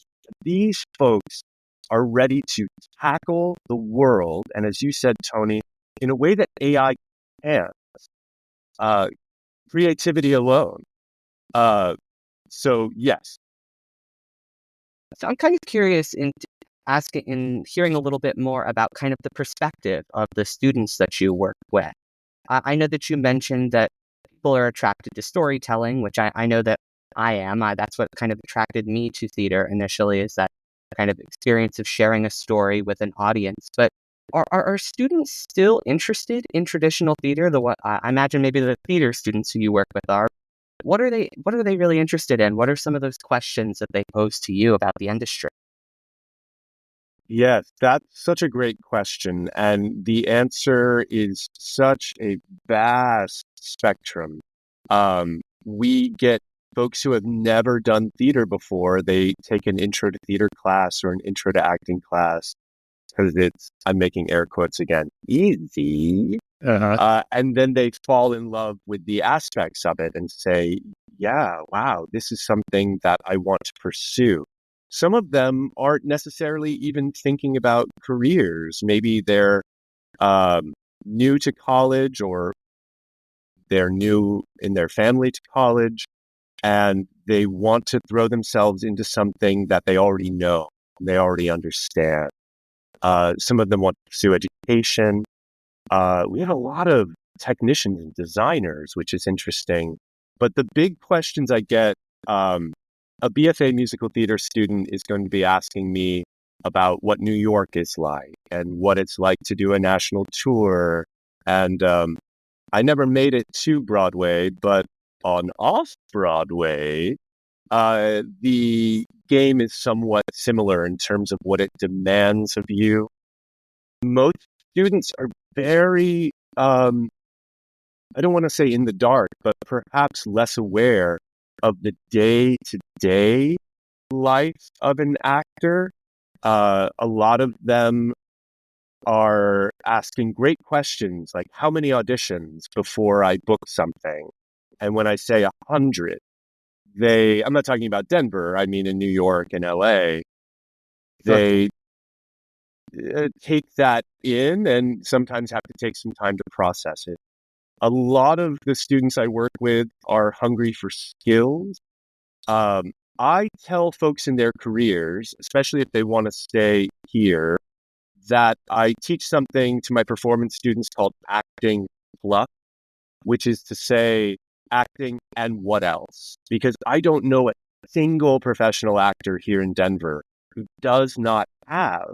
these folks are ready to tackle the world, and as you said, Toni, in a way that AI can't. Creativity alone. So yes. So I'm kind of curious in hearing a little bit more about kind of the perspective of the students that you work with. I know that you mentioned that people are attracted to storytelling, which I know that I am. That's what kind of attracted me to theater initially, is that kind of experience of sharing a story with an audience. But are students still interested in traditional theater? I imagine maybe the theater students who you work with are. What are they really interested in? What are some of those questions that they pose to you about the industry? Yes, that's such a great question. And the answer is such a vast spectrum. We get folks who have never done theater before. They take an intro to theater class or an intro to acting class because I'm making air quotes again, easy. And then they fall in love with the aspects of it and say, yeah, wow, this is something that I want to pursue. Some of them aren't necessarily even thinking about careers. Maybe they're new to college, or they're new in their family to college, and they want to throw themselves into something that they already know, they already understand. Some of them want to pursue education. We have a lot of technicians and designers, which is interesting. But the big questions I get, a BFA musical theater student is going to be asking me about what New York is like and what it's like to do a national tour. And I never made it to Broadway, but on off-Broadway, the game is somewhat similar in terms of what it demands of you. Most students are very, I don't want to say in the dark, but perhaps less aware of the day-to-day life of an actor. A lot of them are asking great questions like, how many auditions before I book something? And when I say 100, I'm not talking about Denver, I mean in New York and LA, they take that in and sometimes have to take some time to process it. A lot of the students I work with are hungry for skills. I tell folks in their careers, especially if they want to stay here, that I teach something to my performance students called acting plus, which is to say acting and what else? Because I don't know a single professional actor here in Denver who does not have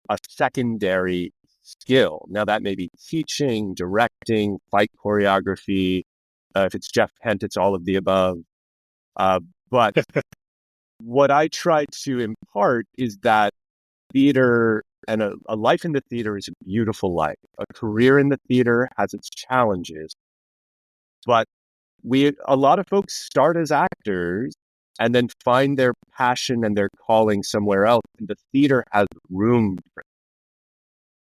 a secondary skill. Now that may be teaching, directing, fight choreography. If it's Jeff Kent, it's all of the above. But what I try to impart is that theater and a life in the theater is a beautiful life. A career in the theater has its challenges, but a lot of folks start as actors and then find their passion and their calling somewhere else. And the theater has room for it.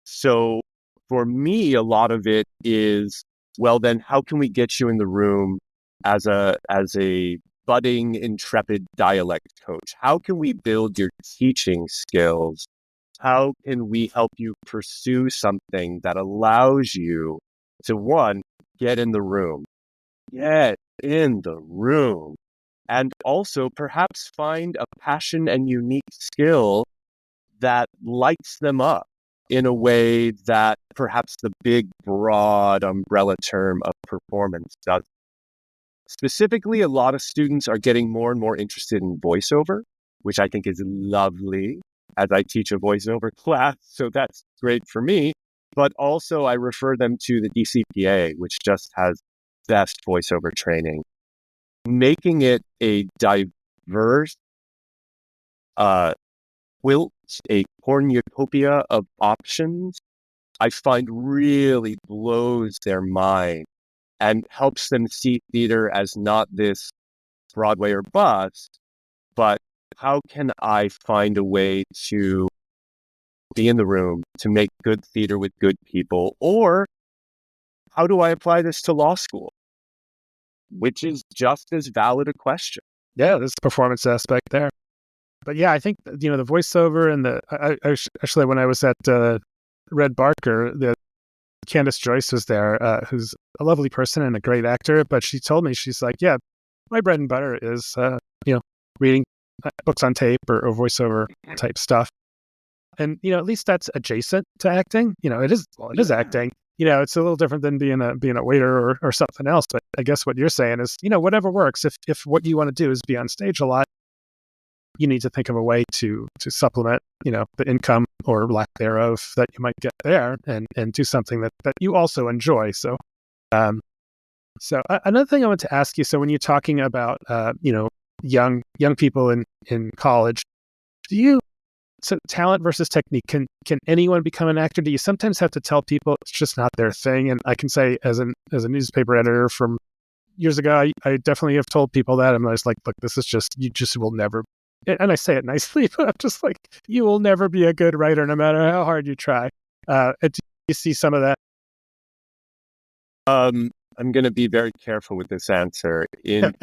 So for me, a lot of it is, well, then how can we get you in the room as a budding, intrepid dialect coach? How can we build your teaching skills? How can we help you pursue something that allows you to, one, get in the room, and also perhaps find a passion and unique skill that lights them up in a way that perhaps the big, broad umbrella term of performance does. Specifically, a lot of students are getting more and more interested in voiceover, which I think is lovely, as I teach a voiceover class, so that's great for me. But also I refer them to the DCPA, which just has best voiceover training. Making it a diverse quilt, a cornucopia of options, I find really blows their mind and helps them see theater as not this Broadway or bust, but how can I find a way to be in the room, to make good theater with good people? Or how do I apply this to law school? Which is just as valid a question. Yeah, there's a performance aspect there. but yeah, I think the voiceover and actually when I was at Red Barker, the Candace Joyce was there, who's a lovely person and a great actor. But she told me, she's like, yeah, my bread and butter is reading books on tape or voiceover type stuff. And at least that's adjacent to acting. It is acting. It's a little different than being a waiter or something else. But I guess what you're saying is, whatever works. If what you want to do is be on stage a lot, you need to think of a way to supplement, the income or lack thereof that you might get there, and do something that you also enjoy. So, another thing I want to ask you. So when you're talking about, young people in college, so talent versus technique, can anyone become an actor? Do you sometimes have to tell people it's just not their thing? And I can say as a newspaper editor from years ago, I definitely have told people that. I'm just like, look, this is you just will never, and I say it nicely, but I'm just like, you will never be a good writer no matter how hard you try. Do you see some of that? I'm going to be very careful with this answer. In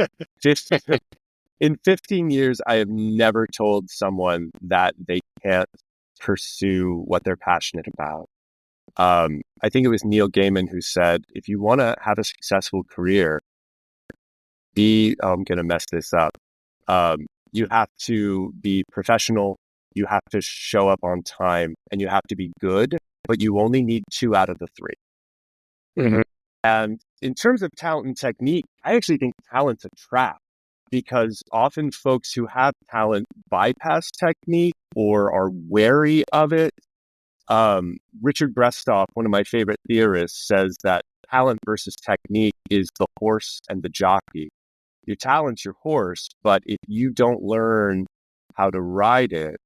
15 years, I have never told someone that they can't pursue what they're passionate about. I think it was Neil Gaiman who said, if you want to have a successful career, I'm going to mess this up. You have to be professional, you have to show up on time, and you have to be good, but you only need 2 out of the 3. Mm-hmm. And in terms of talent and technique, I actually think talent's a trap, because often folks who have talent bypass technique or are wary of it. Richard Brestoff, one of my favorite theorists, says that talent versus technique is the horse and the jockey. Your talent's your horse, but if you don't learn how to ride it,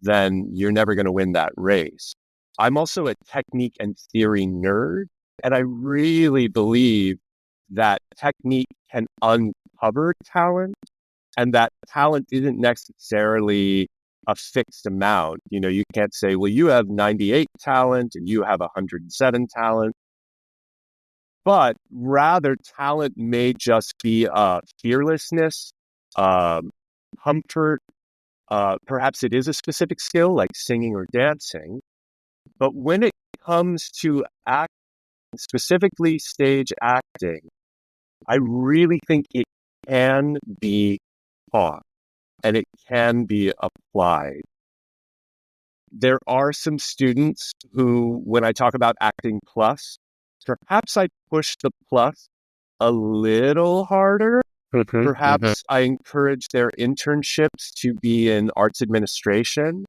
then you're never going to win that race. I'm also a technique and theory nerd, and I really believe that technique can uncover talent, and that talent isn't necessarily a fixed amount. You can't say, well, you have 98 talent and you have 107 talent. But rather, talent may just be fearlessness, comfort. Perhaps it is a specific skill like singing or dancing. But when it comes to acting, specifically stage acting, I really think it can be taught and it can be applied. There are some students who, when I talk about acting plus, perhaps I push the plus a little harder. Mm-hmm. Perhaps I encourage their internships to be in arts administration.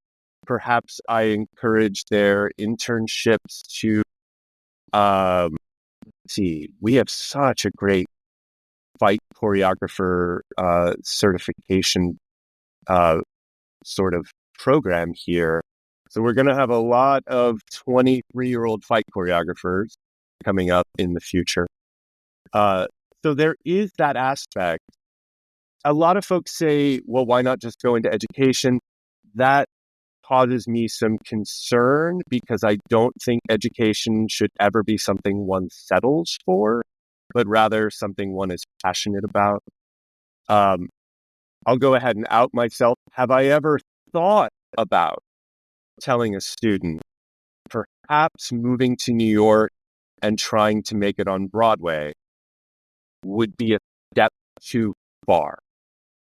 Perhaps I encourage their internships to, we have such a great fight choreographer certification sort of program here. So we're going to have a lot of 23-year-old fight choreographers coming up in the future. So there is that aspect. A lot of folks say, well, why not just go into education? That causes me some concern, because I don't think education should ever be something one settles for, but rather something one is passionate about. I'll go ahead and out myself. Have I ever thought about telling a student, perhaps moving to New York and trying to make it on Broadway would be a step too far?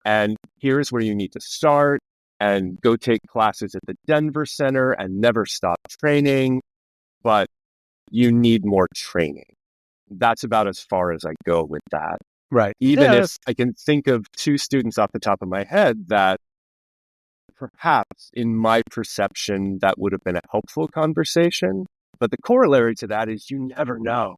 And here's where you need to start, and go take classes at the Denver Center and never stop training, but you need more training. That's about as far as I go with that. Right. Even if I can think of 2 students off the top of my head that perhaps in my perception that would have been a helpful conversation. But the corollary to that is you never know.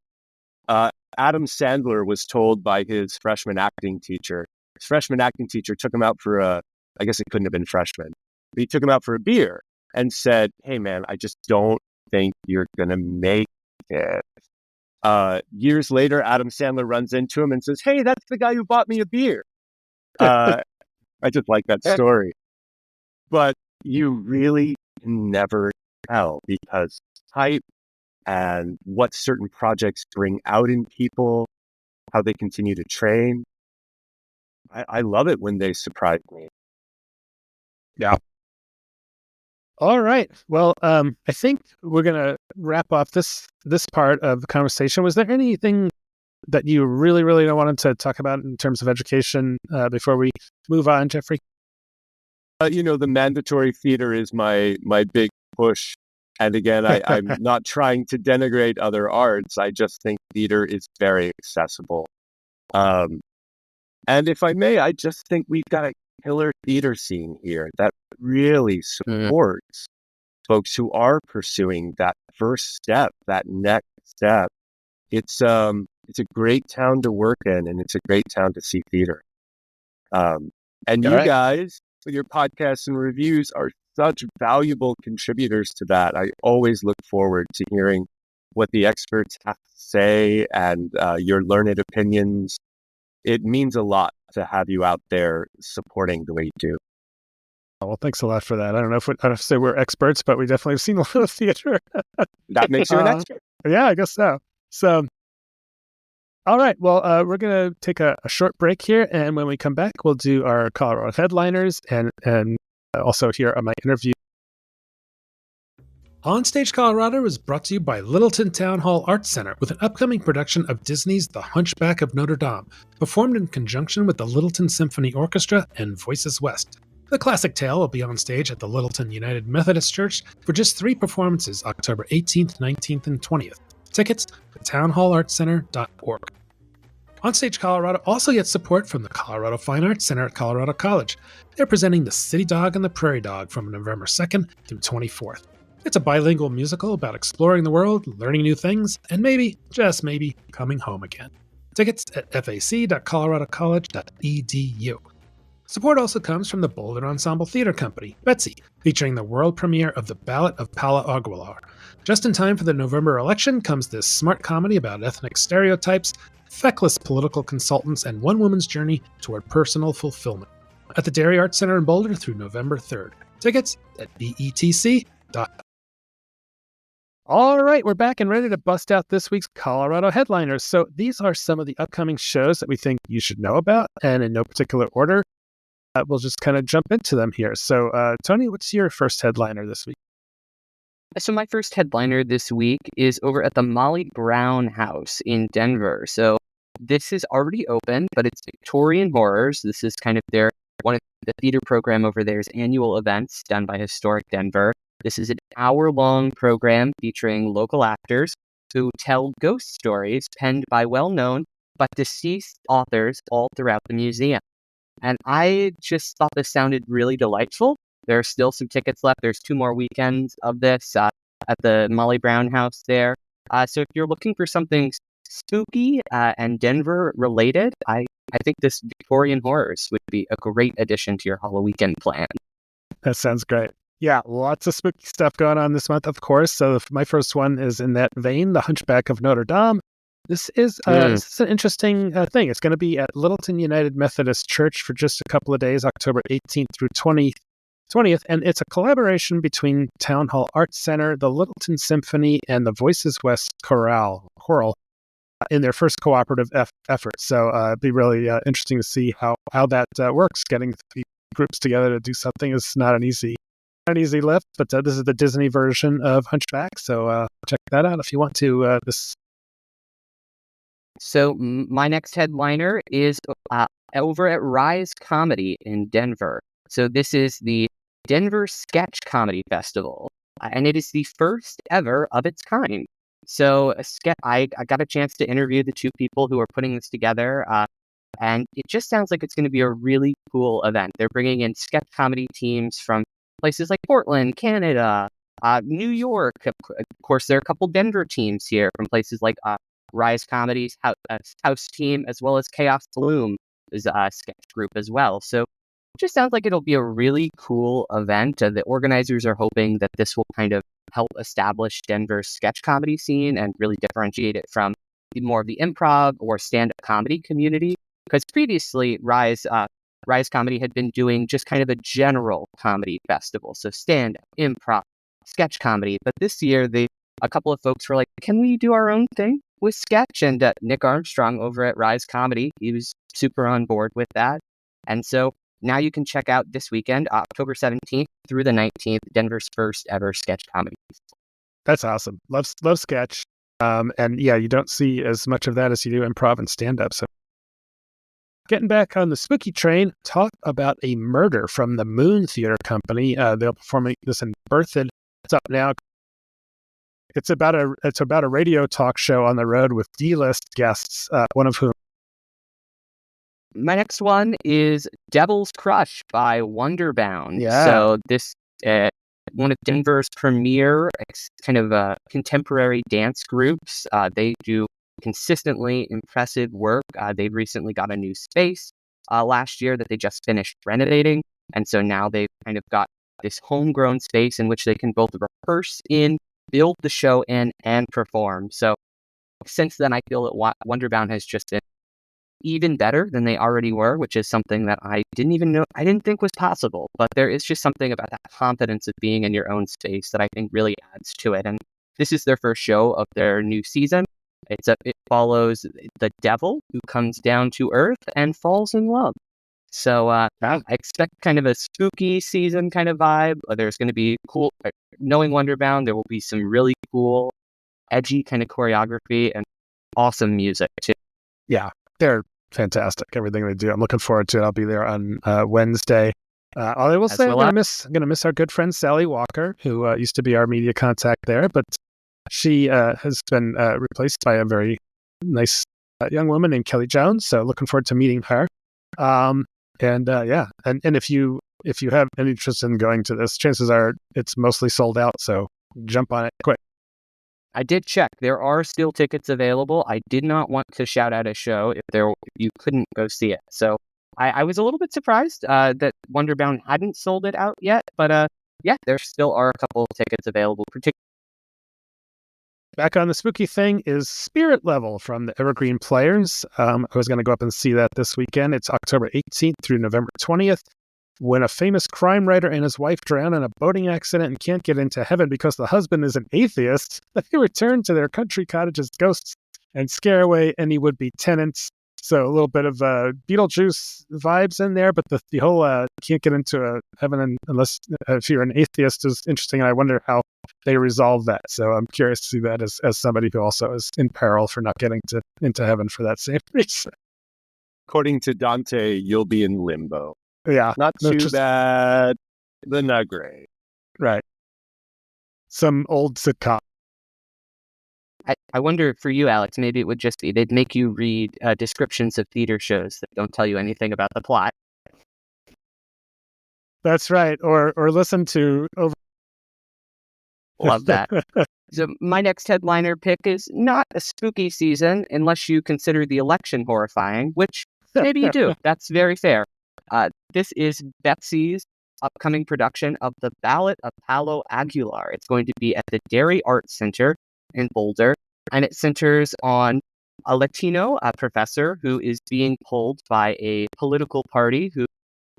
Adam Sandler was told by his freshman acting teacher. His freshman acting teacher took him out for I guess it couldn't have been freshman, but he took him out for a beer and said, hey man, I just don't think you're going to make it. Years later, Adam Sandler runs into him and says, hey, that's the guy who bought me a beer. I just like that story. But you really can never tell, because type and what certain projects bring out in people, how they continue to train. I love it when they surprise me. Yeah. All right. Well, I think we're gonna wrap off this part of the conversation. Was there anything that you really, really wanted to talk about in terms of education before we move on, Jeffrey? The mandatory theater is my big push. And again, I'm not trying to denigrate other arts. I just think theater is very accessible. And if I may, I just think we've got a killer theater scene here that really supports folks who are pursuing that first step, that next step. It's a great town to work in, and it's a great town to see theater. And you guys, with your podcasts and reviews, are such valuable contributors to that. I always look forward to hearing what the experts have to say and your learned opinions. It means a lot to have you out there supporting the way you do. Well, thanks a lot for that. I don't know if say we're experts, but we definitely have seen a lot of theater. That makes you an expert. Yeah, I guess so. So, all right. Well, we're going to take a short break here. And when we come back, we'll do our Colorado headliners and also hear my interview. OnStage Colorado is brought to you by Littleton Town Hall Arts Center with an upcoming production of Disney's The Hunchback of Notre Dame, performed in conjunction with the Littleton Symphony Orchestra and Voices West. The classic tale will be on stage at the Littleton United Methodist Church for just 3 performances, October 18th, 19th, and 20th. Tickets at townhallartscenter.org. OnStage Colorado also gets support from the Colorado Fine Arts Center at Colorado College. They're presenting The City Dog and the Prairie Dog from November 2nd through 24th. It's a bilingual musical about exploring the world, learning new things, and maybe, just maybe, coming home again. Tickets at fac.coloradocollege.edu. Support also comes from the Boulder Ensemble Theater Company, Betsy, featuring the world premiere of The Ballad of Paula Aguilar. Just in time for the November election comes this smart comedy about ethnic stereotypes, feckless political consultants, and one woman's journey toward personal fulfillment. At the Dairy Arts Center in Boulder through November 3rd. Tickets at betc.com. All right, we're back and ready to bust out this week's Colorado headliners. So these are some of the upcoming shows that we think you should know about, and in no particular order. We'll just kind of jump into them here. So, Toni, what's your first headliner this week? So my first headliner this week is over at the Molly Brown House in Denver. So this is already open, but it's Victorian Horrors. This is kind of one of the theater program over there's annual events done by Historic Denver. This is an hour-long program featuring local actors who tell ghost stories penned by well-known but deceased authors all throughout the museum. And I just thought this sounded really delightful. There are still some tickets left. There's 2 more weekends of this at the Molly Brown House there. So if you're looking for something spooky and Denver related, I think this Victorian Horrors would be a great addition to your Halloween plan. That sounds great. Yeah, lots of spooky stuff going on this month, of course. So my first one is in that vein, The Hunchback of Notre Dame. This is an interesting thing. It's going to be at Littleton United Methodist Church for just a couple of days, October 18th through 20th. And it's a collaboration between Town Hall Arts Center, the Littleton Symphony, and the Voices West Choral in their first cooperative effort. So it'd be really interesting to see how that works. Getting the groups together to do something is not an easy lift, but this is the Disney version of Hunchback. So check that out if you want to. So my next headliner is over at Rise Comedy in Denver. So this is the Denver Sketch Comedy Festival, and it is the first ever of its kind. So I got a chance to interview the 2 people who are putting this together, and it just sounds like it's going to be a really cool event. They're bringing in sketch comedy teams from places like Portland, Canada, New York. Of course, there are a couple Denver teams here from places like Rise Comedy's house team, as well as Chaos Bloom is a sketch group as well. So it just sounds like it'll be a really cool event. The organizers are hoping that this will kind of help establish Denver's sketch comedy scene and really differentiate it from more of the improv or stand-up comedy community. Because previously, Rise Comedy had been doing just kind of a general comedy festival. So stand-up, improv, sketch comedy. But this year, a couple of folks were like, can we do our own thing with sketch? And Nick Armstrong over at Rise Comedy, he was super on board with that. And so now you can check out this weekend, October 17th through the 19th, Denver's first ever sketch comedy. That's awesome. Love sketch. And yeah, you don't see as much of that as you do improv and stand-up. So getting back on the spooky train, talk about a murder from the Moon Theater Company. They're performing this in Berthoud. It's up now. It's about a radio talk show on the road with D-list guests, one of whom. My next one is Devil's Crush by Wonderbound. Yeah. So this one of Denver's premier kind of contemporary dance groups. They do consistently impressive work. They've recently got a new space last year that they just finished renovating. And so now they've kind of got this homegrown space in which they can both rehearse in, build the show in, and perform. So since then, I feel that Wonderbound has just been even better than they already were, which is something that I didn't think was possible. But there is just something about that confidence of being in your own space that I think really adds to it. And this is their first show of their new season. It follows the devil who comes down to earth and falls in love. So I expect kind of a spooky season kind of vibe. There's going to be cool, knowing Wonderbound, there will be some really cool, edgy kind of choreography and awesome music too. Yeah, they're fantastic. Everything they do. I'm looking forward to it. I'll be there on Wednesday. I will say I'm going to miss our good friend Sally Walker, who used to be our media contact there, but she has been replaced by a very nice young woman named Kelly Jones. So looking forward to meeting her. And if you have any interest in going to this, chances are it's mostly sold out. So jump on it quick. I did check. There are still tickets available. I did not want to shout out a show if you couldn't go see it. So I was a little bit surprised that Wonderbound hadn't sold it out yet. But there still are a couple of tickets available. Back on the spooky thing is Spirit Level from the Evergreen Players. I was going to go up and see that this weekend. It's October 18th through November 20th. When a famous crime writer and his wife drown in a boating accident and can't get into heaven because the husband is an atheist, they return to their country cottage as ghosts and scare away any would-be tenants. So a little bit of Beetlejuice vibes in there, but the whole can't get into heaven unless if you're an atheist is interesting, and I wonder how they resolve that. So I'm curious to see that as somebody who also is in peril for not getting into heaven for that same reason. According to Dante, you'll be in limbo. Yeah. Not too bad, but not great. Right. Some old sitcom. I wonder for you, Alex, maybe it would just be they'd make you read descriptions of theater shows that don't tell you anything about the plot. That's right. Or listen to over. Love that. So my next headliner pick is not a spooky season unless you consider the election horrifying, which maybe you do. That's very fair. This is Betsy's upcoming production of The Ballad of Palo Aguilar. It's going to be at the Dairy Arts Center in Boulder, and it centers on a Latino professor who is being pulled by a political party who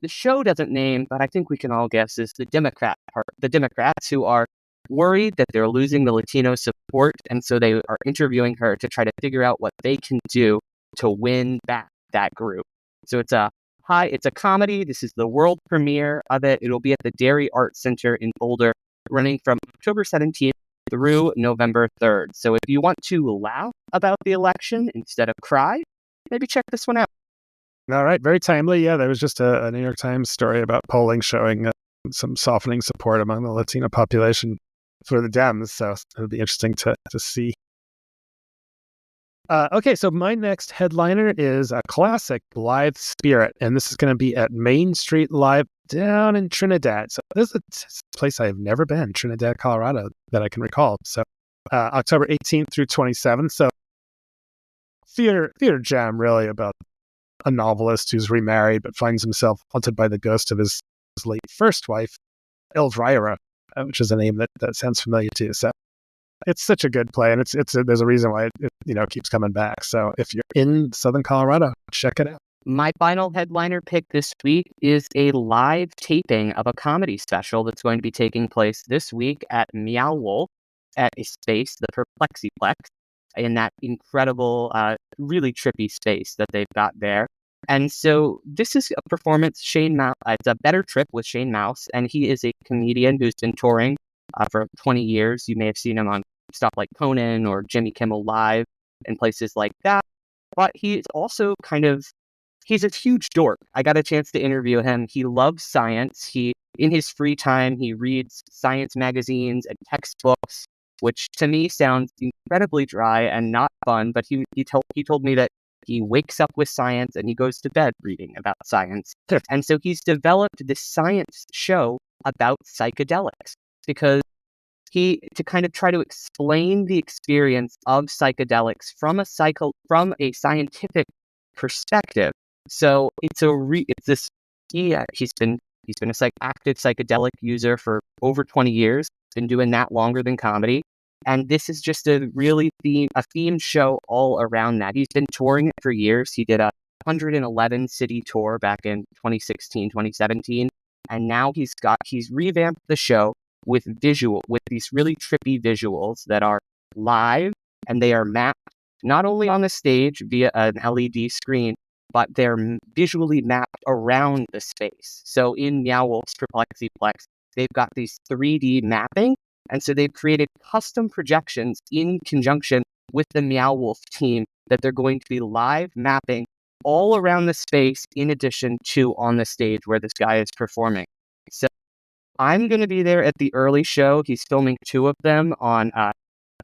the show doesn't name, but I think we can all guess is the Democrats who are worried that they're losing the Latino support, and so they are interviewing her to try to figure out what they can do to win back that group. So it's a comedy. This is the world premiere of it. It'll be at the Dairy Arts Center in Boulder, running from October 17th through November 3rd. So if you want to laugh about the election instead of cry, maybe check this one out. All right. Very timely. Yeah, there was just a New York Times story about polling showing some softening support among the Latino population for the Dems. So it'll be interesting to see. Okay, so my next headliner is a classic, Blithe Spirit, and this is going to be at Main Street Live down in Trinidad. So this is a place I have never been, Trinidad, Colorado, that I can recall. So October 18th through 27th. So theater jam, really, about a novelist who's remarried but finds himself haunted by the ghost of his late first wife, Elvira, which is a name that sounds familiar too. So it's such a good play, and there's a reason why it keeps coming back. So if you're in Southern Colorado, check it out. My final headliner pick this week is a live taping of a comedy special that's going to be taking place this week at Meow Wolf at a space, the Perplexiplex, in that incredible, really trippy space that they've got there. And so this is a performance, Shane Mouse. It's a Better Trip with Shane Mouse, and he is a comedian who's been touring for 20 years. You may have seen him on stuff like Conan or Jimmy Kimmel Live and places like that. But he's also he's a huge dork. I got a chance to interview him. He loves science. In his free time, he reads science magazines and textbooks, which to me sounds incredibly dry and not fun. But he told me that he wakes up with science and he goes to bed reading about science. And so he's developed this science show about psychedelics because to kind of try to explain the experience of psychedelics from a scientific perspective. So he's been a active psychedelic user for over 20 years, been doing that longer than comedy. And this is just a themed show all around that. He's been touring it for years. He did a 111 city tour back in 2016, 2017. And now he's revamped the show with these really trippy visuals that are live, and they are mapped not only on the stage via an LED screen, but they're visually mapped around the space. So in Meow Wolf's Perplexiplex, they've got these 3D mapping. And so they've created custom projections in conjunction with the Meow Wolf team that they're going to be live mapping all around the space in addition to on the stage where this guy is performing. So I'm going to be there at the early show. He's filming 2 of them on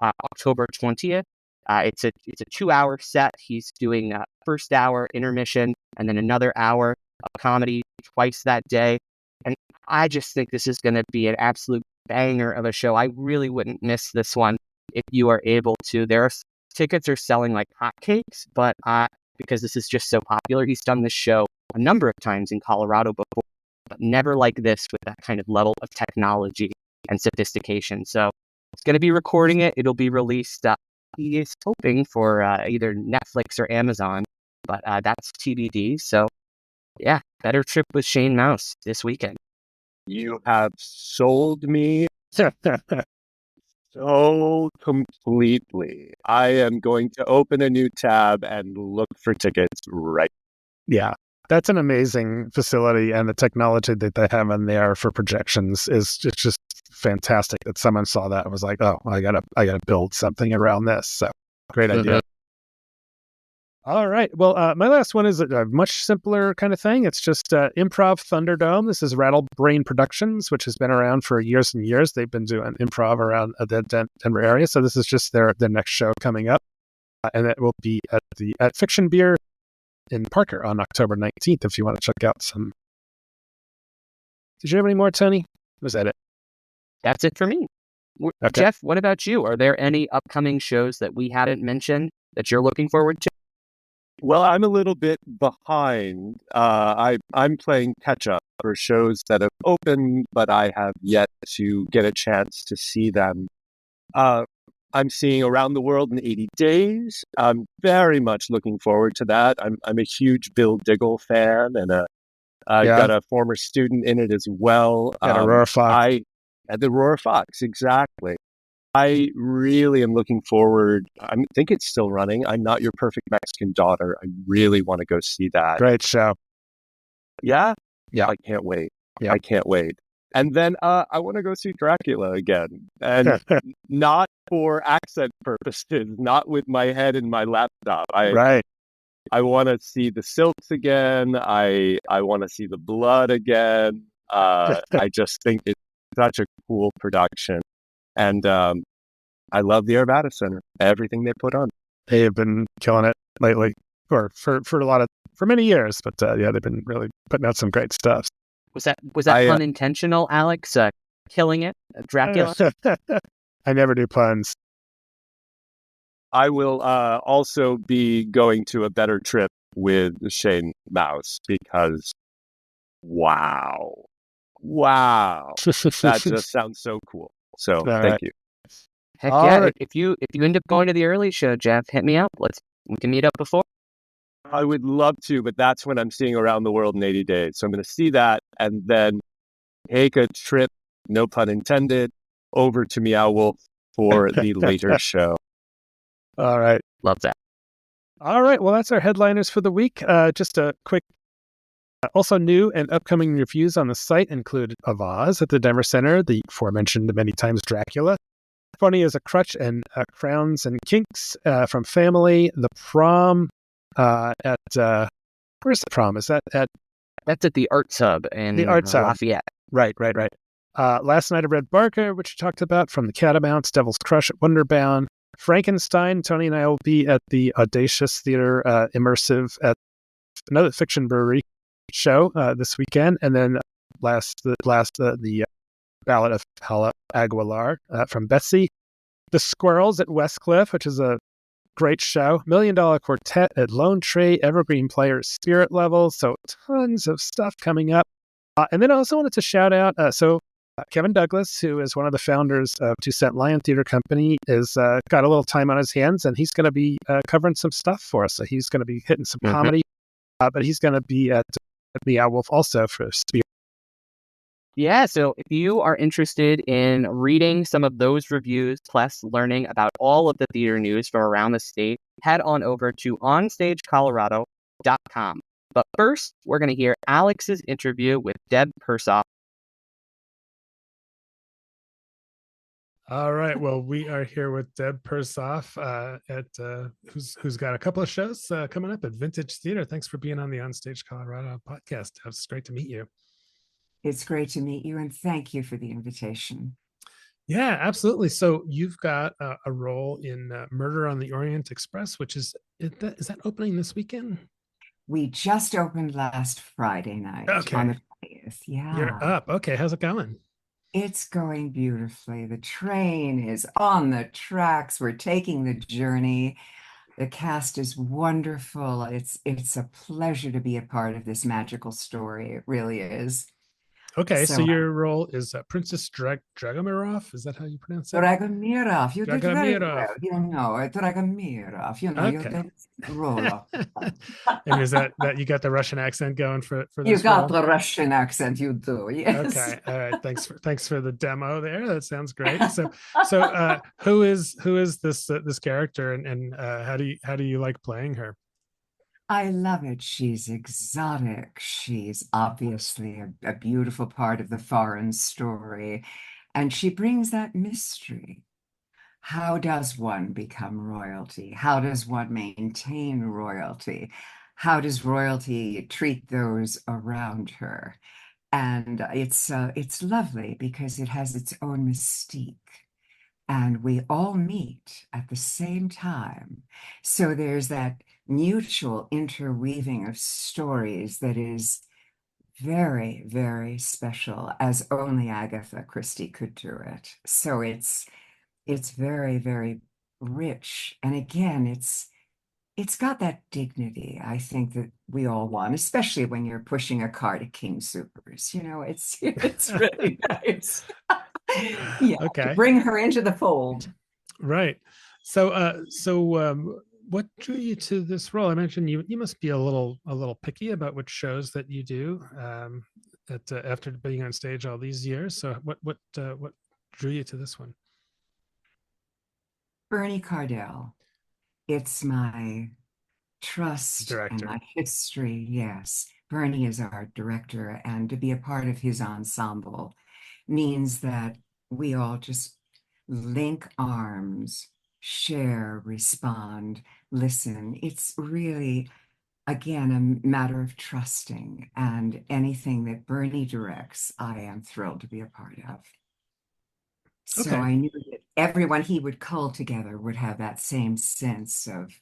October 20th. It's a 2-hour set. He's doing first hour intermission and then another hour of comedy twice that day. And I just think this is going to be an absolute banger of a show. I really wouldn't miss this one if you are able to. Tickets are selling like hotcakes, but because this is just so popular, he's done this show a number of times in Colorado before, but never like this with that kind of level of technology and sophistication. So it's going to be recording it. It'll be released. He is hoping for either Netflix or Amazon, but that's TBD. So yeah, Better Trip with Shane Mouse this weekend. You have sold me so completely. I am going to open a new tab and look for tickets right. Yeah, that's an amazing facility, and the technology that they have in there for projections is just fantastic. That someone saw that and was like, "Oh, I gotta build something around this." So great idea. All right. Well, my last one is a much simpler kind of thing. It's just Improv Thunderdome. This is Rattle Brain Productions, which has been around for years and years. They've been doing improv around the Denver area. So this is just their next show coming up. And it will be at Fiction Beer in Parker on October 19th if you want to check out some. Did you have any more, Tony? Was that it? That's it for me. Okay. Jeff, what about you? Are there any upcoming shows that we hadn't mentioned that you're looking forward to? Well, I'm a little bit behind. I'm playing catch up for shows that have opened, but I have yet to get a chance to see them. I'm seeing Around the World in 80 Days. I'm very much looking forward to that. I'm a huge Bill Diggle fan, and got a former student in it as well. Aurora Fox. At the Aurora Fox, exactly. I really am looking forward. I think it's still running. I'm Not Your Perfect Mexican Daughter. I really want to go see that. Great show. Yeah? Yeah. I can't wait. Yeah. I can't wait. And then I want to go see Dracula again. And not for accent purposes, not with my head in my laptop. Right. I want to see the silks again. I want to see the blood again. I just think it's such a cool production. And I love the Arvada Center, everything they put on. They have been killing it lately, or for many years. But they've been really putting out some great stuff. Was that pun intentional, Alex? Killing it, Dracula. I never do puns. I will also be going to a Better Trip with Shane Mouse because, wow, that just sounds so cool. So thank you. Heck yeah! Right. If you end up going to the early show, Jeff, hit me up. We can meet up before. I would love to, but that's when I'm seeing Around the World in 80 Days. So I'm going to see that and then take a trip, no pun intended, over to Meow Wolf for the later show. All right. Love that. All right. Well, that's our headliners for the week. Just a quick, also new and upcoming reviews on the site include a Vase at the Denver Center, the aforementioned many times Dracula. Funny as a Crutch and Crowns and Kinks from Family. The Prom at where's the Prom? Is that at That's at the Arts Hub in the Arts Hub? Lafayette. Right. Last Night I Read Barker, which you talked about, from the Catamounts, Devil's Crush at Wonderbound. Frankenstein, Toni and I will be at the Audacious Theater Immersive at another Fiction Brewery show this weekend. And then the Ballad of Paula Aguilar from Betsy. The Squirrels at Westcliff, which is a great show. $1 Million Quartet at Lone Tree, Evergreen Players Spirit Level. So tons of stuff coming up. And then I also wanted to shout out, Kevin Douglas, who is one of the founders of 2 Cent Lion Theater Company, is got a little time on his hands, and he's going to be covering some stuff for us. So he's going to be hitting some comedy, but he's going to be at Meow Wolf also for Spirit. Yeah, so if you are interested in reading some of those reviews, plus learning about all of the theater news from around the state, head on over to OnStageColorado.com. But first, we're going to hear Alex's interview with Deb Persoff. All right. Well, we are here with Deb Persoff, who's got a couple of shows coming up at Vintage Theater. Thanks for being on the OnStage Colorado podcast. It's great to meet you. It's great to meet you, and thank you for the invitation. Yeah, absolutely. So you've got a role in Murder on the Orient Express, which is that opening this weekend? We just opened last Friday night on the 20th. Yeah. You're up. Okay. How's it going? It's going beautifully. The train is on the tracks. We're taking the journey. The cast is wonderful. It's a pleasure to be a part of this magical story. It really is. Okay, so your role is Princess Dragomirov. Is that how you pronounce it? Dragomirov. You did very well. Dragomirov. You know, Dragomirov. You know, Okay. you roll up. And is that you got the Russian accent going for this You got role? the Russian accent, you do. Yes. Okay. All right. Thanks for the demo there. That sounds great. So who is this character, and how do you like playing her? I love it. She's exotic. She's obviously a beautiful part of the foreign story. And she brings that mystery. How does one become royalty? How does one maintain royalty? How does royalty treat those around her? And it's lovely because it has its own mystique. And we all meet at the same time. So there's that mutual interweaving of stories that is very, very special, as only Agatha Christie could do it. So it's very, very rich. And again, it's got that dignity, I think, that we all want, especially when you're pushing a cart of King Supers. You know, it's really nice. Yeah, Okay. to bring her into the fold. Right. So what drew you to this role? I mentioned you must be a little picky about which shows that you do after being on stage all these years. So what drew you to this one? Bernie Cardell. It's my trust Director. and my history. Yes, Bernie is our director, and to be a part of his ensemble means that we all just link arms, share, respond, listen. It's really, again, a matter of trusting, and anything that Bernie directs, I am thrilled to be a part of. So Okay. I knew that everyone he would cull together would have that same sense of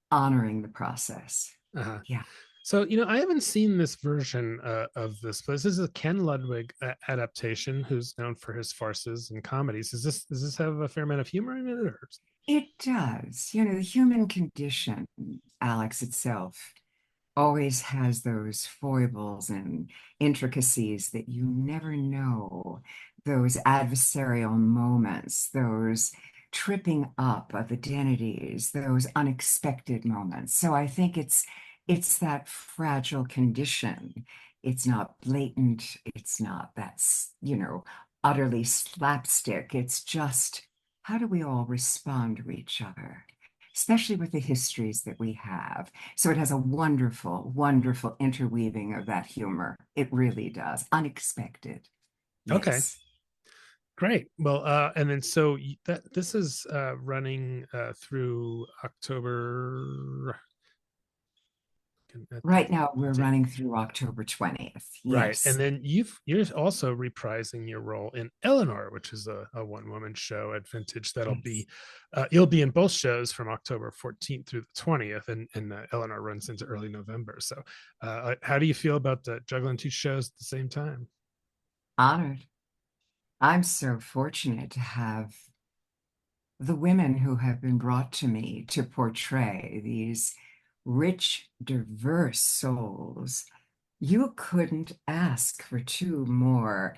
honoring the process. Uh-huh. Yeah. So, I haven't seen this version of this, but this is a Ken Ludwig adaptation, who's known for his farces and comedies. Does this have a fair amount of humor in it? Or? It does. The human condition, Alex, itself always has those foibles and intricacies that you never know, those adversarial moments, those tripping up of identities, those unexpected moments. So I think it's that fragile condition. It's not blatant. It's not utterly slapstick. It's just, how do we all respond to each other? especially with the histories that we have. So it has a wonderful, wonderful interweaving of that humor. It really does. Unexpected. Okay. Yes. Great. Well, and then so that this is running through October. Right now, we're running through October 20th. Right. Yes. And then you're also reprising your role in Eleanor, which is a one-woman show at Vintage that'll Yes. be you'll be in both shows from October 14th through the 20th, and Eleanor runs into early November. So how do you feel about juggling two shows at the same time? Honored. I'm so fortunate to have the women who have been brought to me to portray these rich, diverse souls. You couldn't ask for two more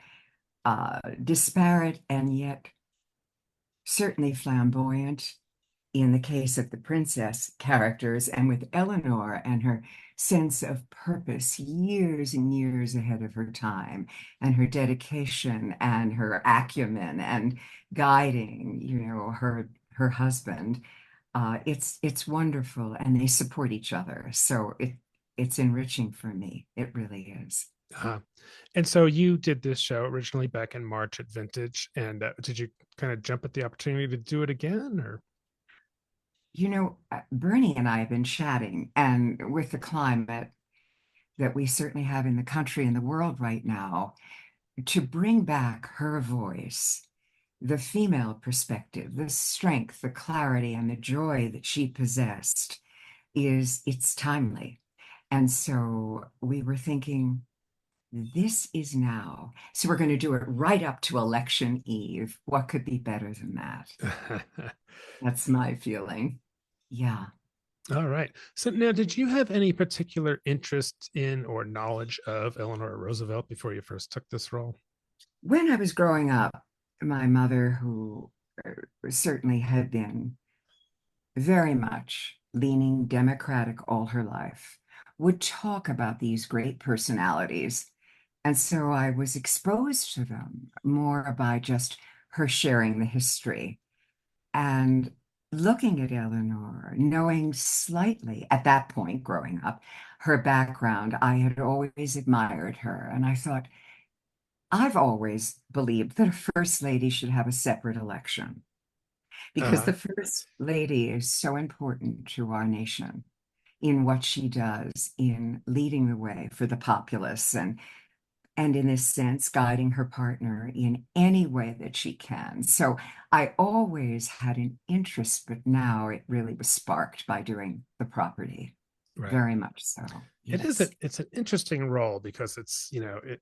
disparate and yet certainly flamboyant, in the case of the princess characters, and with Eleanor and her sense of purpose years and years ahead of her time, and her dedication and her acumen and guiding, her husband. It's wonderful, and they support each other. So it's enriching for me. It really is. And so you did this show originally back in March at Vintage, and did you kind of jump at the opportunity to do it again, or? Bernie and I have been chatting, and with the climate that we certainly have in the country and the world right now, to bring back her voice, the female perspective, the strength, the clarity, and the joy that she possessed, it's timely. And so we were thinking, this is now. So we're going to do it right up to election eve. What could be better than that? That's my feeling. Yeah. All right. So now, did you have any particular interest in or knowledge of Eleanor Roosevelt before you first took this role? When I was growing up, my mother, who certainly had been very much leaning Democratic all her life, would talk about these great personalities. And so I was exposed to them more by just her sharing the history. And looking at Eleanor, knowing slightly at that point growing up, her background, I had always admired her. And I thought, I've always believed that a first lady should have a separate election because the first lady is so important to our nation in what she does in leading the way for the populace, and in this sense, guiding her partner in any way that she can. So I always had an interest, but now it really was sparked by doing the property. Right. Very much so. Yes. It's an interesting role because it's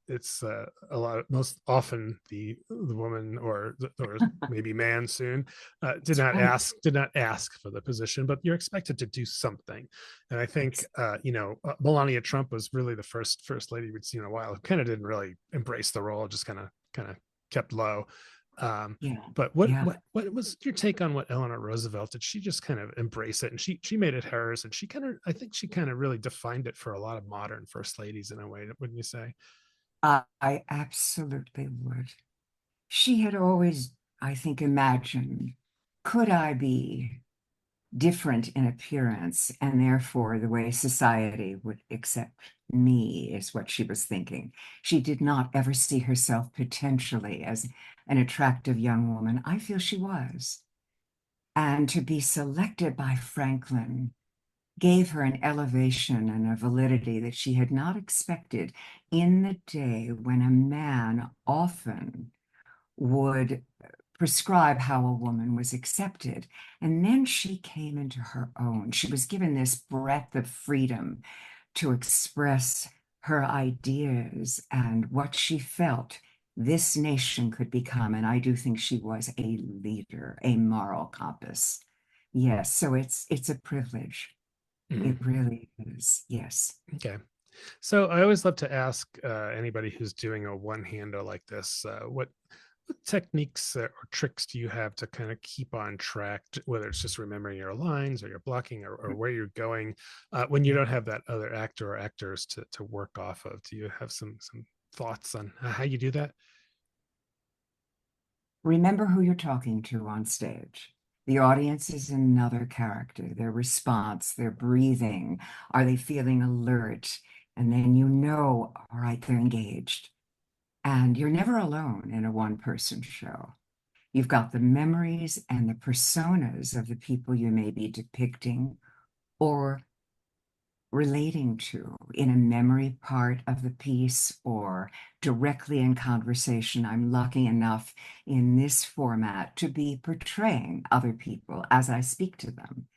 it's a lot, most often the woman or maybe man soon did not ask for the position, but you're expected to do something. And I think Melania Trump was really the first lady we'd seen in a while who kind of didn't really embrace the role, just kind of kept low. But what was your take on what Eleanor Roosevelt did? She just kind of embrace it, and she made it hers, and I think she kind of really defined it for a lot of modern first ladies in a way, wouldn't you say? I absolutely would. She had always, I think, imagined, could I be different in appearance, and therefore the way society would accept me, is what she was thinking. She did not ever see herself potentially as an attractive young woman. I feel she was. And to be selected by Franklin gave her an elevation and a validity that she had not expected in the day when a man often would prescribe how a woman was accepted. And then she came into her own. She was given this breadth of freedom to express her ideas and what she felt this nation could become. And I do think she was a leader, a moral compass. Yes, so it's a privilege. It really is. Yes. Okay. So I always love to ask anybody who's doing a one-hander like this, what techniques or tricks do you have to kind of keep on track, whether it's just remembering your lines or your blocking or where you're going when you don't have that other actor or actors to work off of? Do you have some thoughts on how you do that? Remember who you're talking to on stage. The audience is another character, their response, their breathing. Are they feeling alert? And then you know, all right, they're engaged. And you're never alone in a one-person show. You've got the memories and the personas of the people you may be depicting or relating to in a memory part of the piece or directly in conversation. I'm lucky enough in this format to be portraying other people as I speak to them.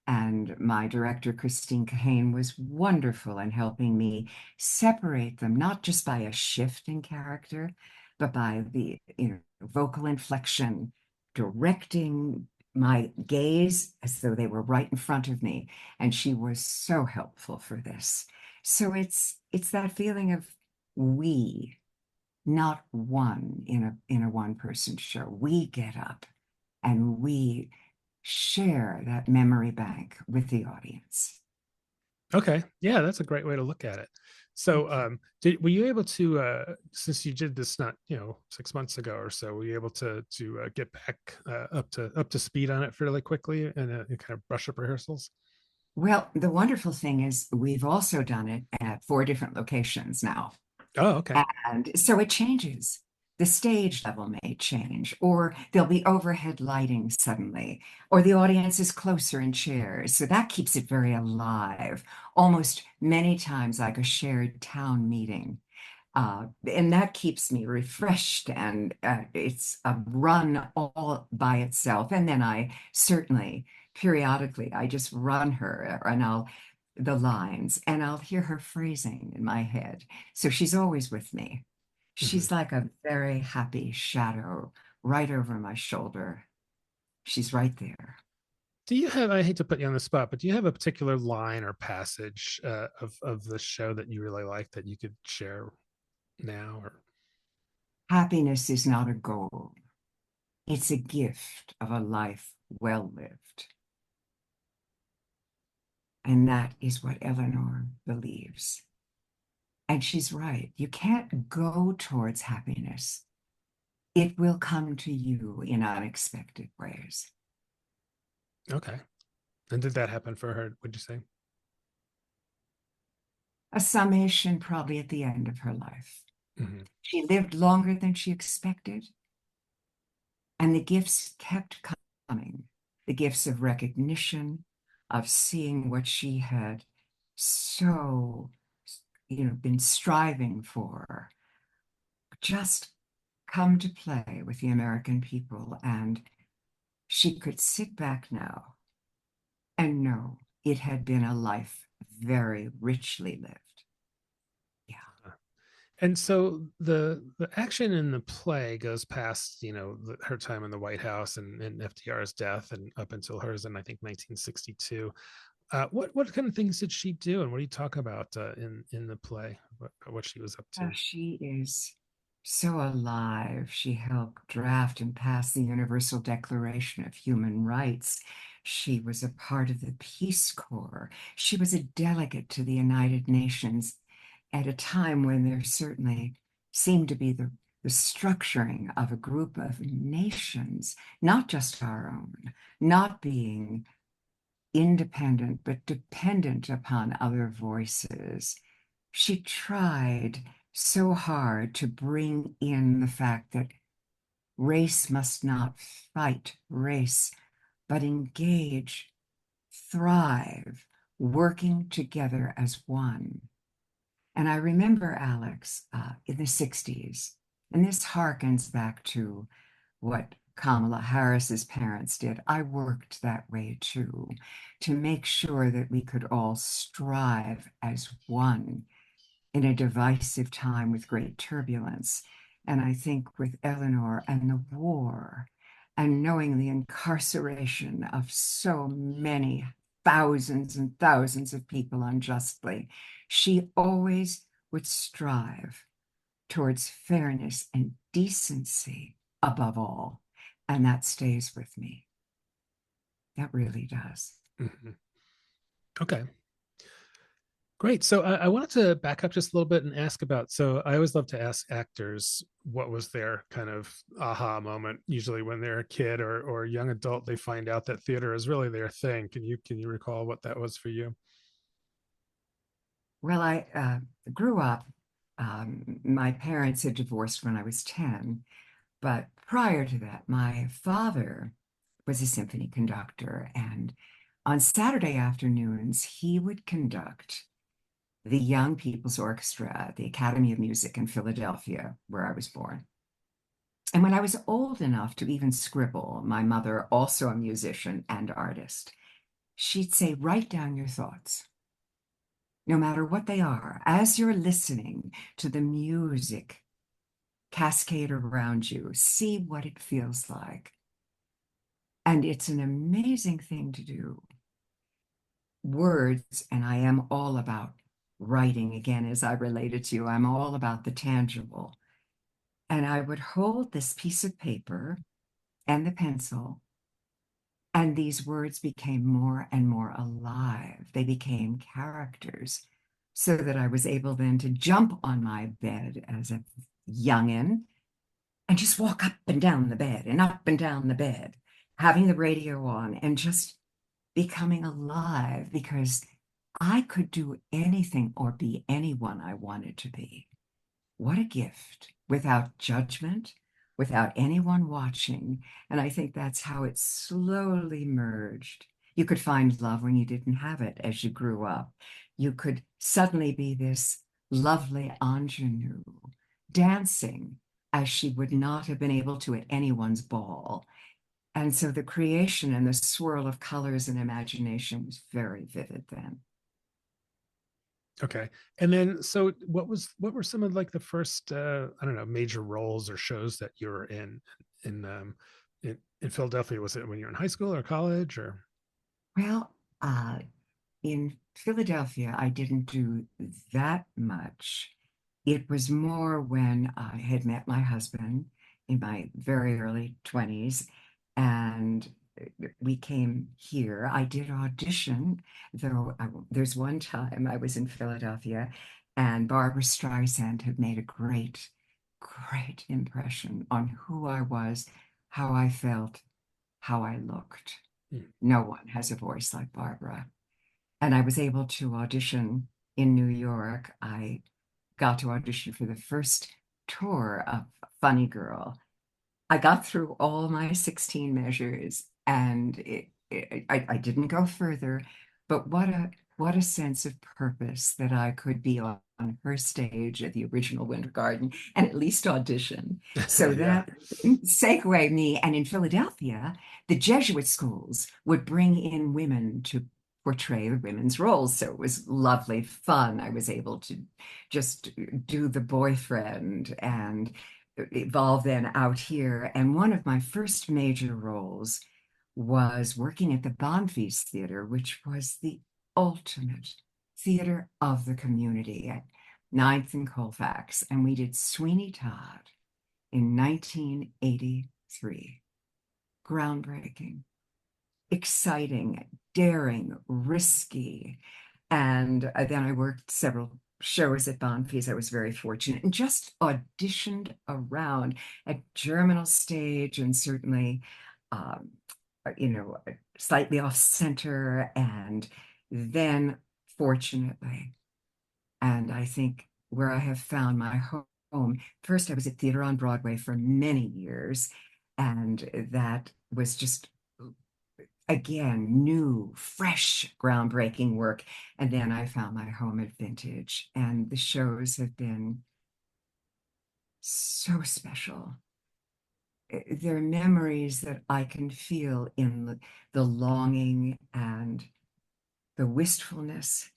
And my director, Christine Kahane, was wonderful in helping me separate them, not just by a shift in character, but by the vocal inflection, directing my gaze as though they were right in front of me. And she was so helpful for this. So it's that feeling of we, not one in a one-person show. We get up and we share that memory bank with the audience. Okay. Yeah, that's a great way to look at it. So were you able to since you did this not 6 months ago or so, were you able to get back up to speed on it fairly quickly and kind of brush up rehearsals? Well, the wonderful thing is we've also done it at 4 different locations now. Oh, okay. And so it changes. The stage level may change, or there'll be overhead lighting suddenly, or the audience is closer in chairs. So that keeps it very alive, almost many times like a shared town meeting. And that keeps me refreshed, and it's a run all by itself. And then I certainly, periodically, I just run her and the lines, and I'll hear her phrasing in my head. So she's always with me. She's like a very happy shadow right over my shoulder. She's right there. Do you have, I hate to put you on the spot, but do you have a particular line or passage of the show that you really like that you could share now? Or Happiness is not a goal. It's a gift of a life well lived. And that is what Eleanor believes. And she's right. You can't go towards happiness. It will come to you in unexpected ways. Okay. And did that happen for her, would you say? A summation probably at the end of her life. Mm-hmm. She lived longer than she expected. And the gifts kept coming. The gifts of recognition, of seeing what she had so, been striving for, just come to play with the American people. And she could sit back now and know it had been a life very richly lived. Yeah. And so the action in the play goes past, her time in the White House and FDR's death and up until hers in, I think, 1962. What kind of things did she do, and what do you talk about in the play? What she was up to? She is so alive. She helped draft and pass the Universal Declaration of Human Rights. She was a part of the Peace Corps. She was a delegate to the United Nations at a time when there certainly seemed to be the structuring of a group of nations, not just our own, not being independent, but dependent upon other voices. She tried so hard to bring in the fact that race must not fight race, but engage, thrive, working together as one. And I remember Alex in the 60s, and this harkens back to what Kamala Harris's parents did. I worked that way too, to make sure that we could all strive as one in a divisive time with great turbulence. And I think with Eleanor and the war and knowing the incarceration of so many thousands and thousands of people unjustly, she always would strive towards fairness and decency above all. And that stays with me. That really does. Mm-hmm. Okay. Great. So I wanted to back up just a little bit and ask about. So I always love to ask actors what was their kind of aha moment. Usually, when they're a kid or a young adult, they find out that theater is really their thing. Can you recall what that was for you? Well, I grew up, my parents had divorced when I was 10, but prior to that, my father was a symphony conductor. And on Saturday afternoons, he would conduct the Young People's Orchestra at the Academy of Music in Philadelphia, where I was born. And when I was old enough to even scribble, my mother, also a musician and artist, she'd say, write down your thoughts, no matter what they are, as you're listening to the music cascade around you, see what it feels like. And it's an amazing thing to do. Words, and I am all about writing again, as I related to you, I'm all about the tangible. And I would hold this piece of paper and the pencil, and these words became more and more alive. They became characters, so that I was able then to jump on my bed as a youngin' and just walk up and down the bed and up and down the bed, having the radio on and just becoming alive, because I could do anything or be anyone I wanted to be. What a gift, without judgment, without anyone watching. And I think that's how it slowly merged. You could find love when you didn't have it as you grew up. You could suddenly be this lovely ingenue, dancing as she would not have been able to at anyone's ball. And so the creation and the swirl of colors and imagination was very vivid then. Okay. And then, so what were some of like the first, I don't know, major roles or shows that you were in, in Philadelphia? Was it when you were in high school or college or? Well, in Philadelphia, I didn't do that much. It was more when I had met my husband in my very early 20s, and we came here. I did audition, though there's one time I was in Philadelphia and Barbara Streisand had made a great, great impression on who I was, how I felt, how I looked. No one has a voice like Barbara. And I was able to audition in New York. I got to audition for the first tour of Funny Girl. I got through all my 16 measures, and I didn't go further, but what a sense of purpose that I could be on her stage at the original Winter Garden and at least audition. So Yeah. that segue me. And in Philadelphia, the Jesuit schools would bring in women to portray the women's roles. So it was lovely fun. I was able to just do the boyfriend and evolve then out here. And one of my first major roles was working at the Bonfils Theater, which was the ultimate theater of the community at 9th and Colfax. And we did Sweeney Todd in 1983. Groundbreaking, exciting, daring, risky. And then I worked several shows at Bonfils. I was very fortunate and just auditioned around at Germinal Stage and certainly, slightly off center. And then, fortunately, and I think where I have found my home, first I was at Theater on Broadway for many years, and that was just, again, new, fresh, groundbreaking work. And then I found my home at Vintage, and the shows have been so special. They're memories that I can feel in the longing and the wistfulness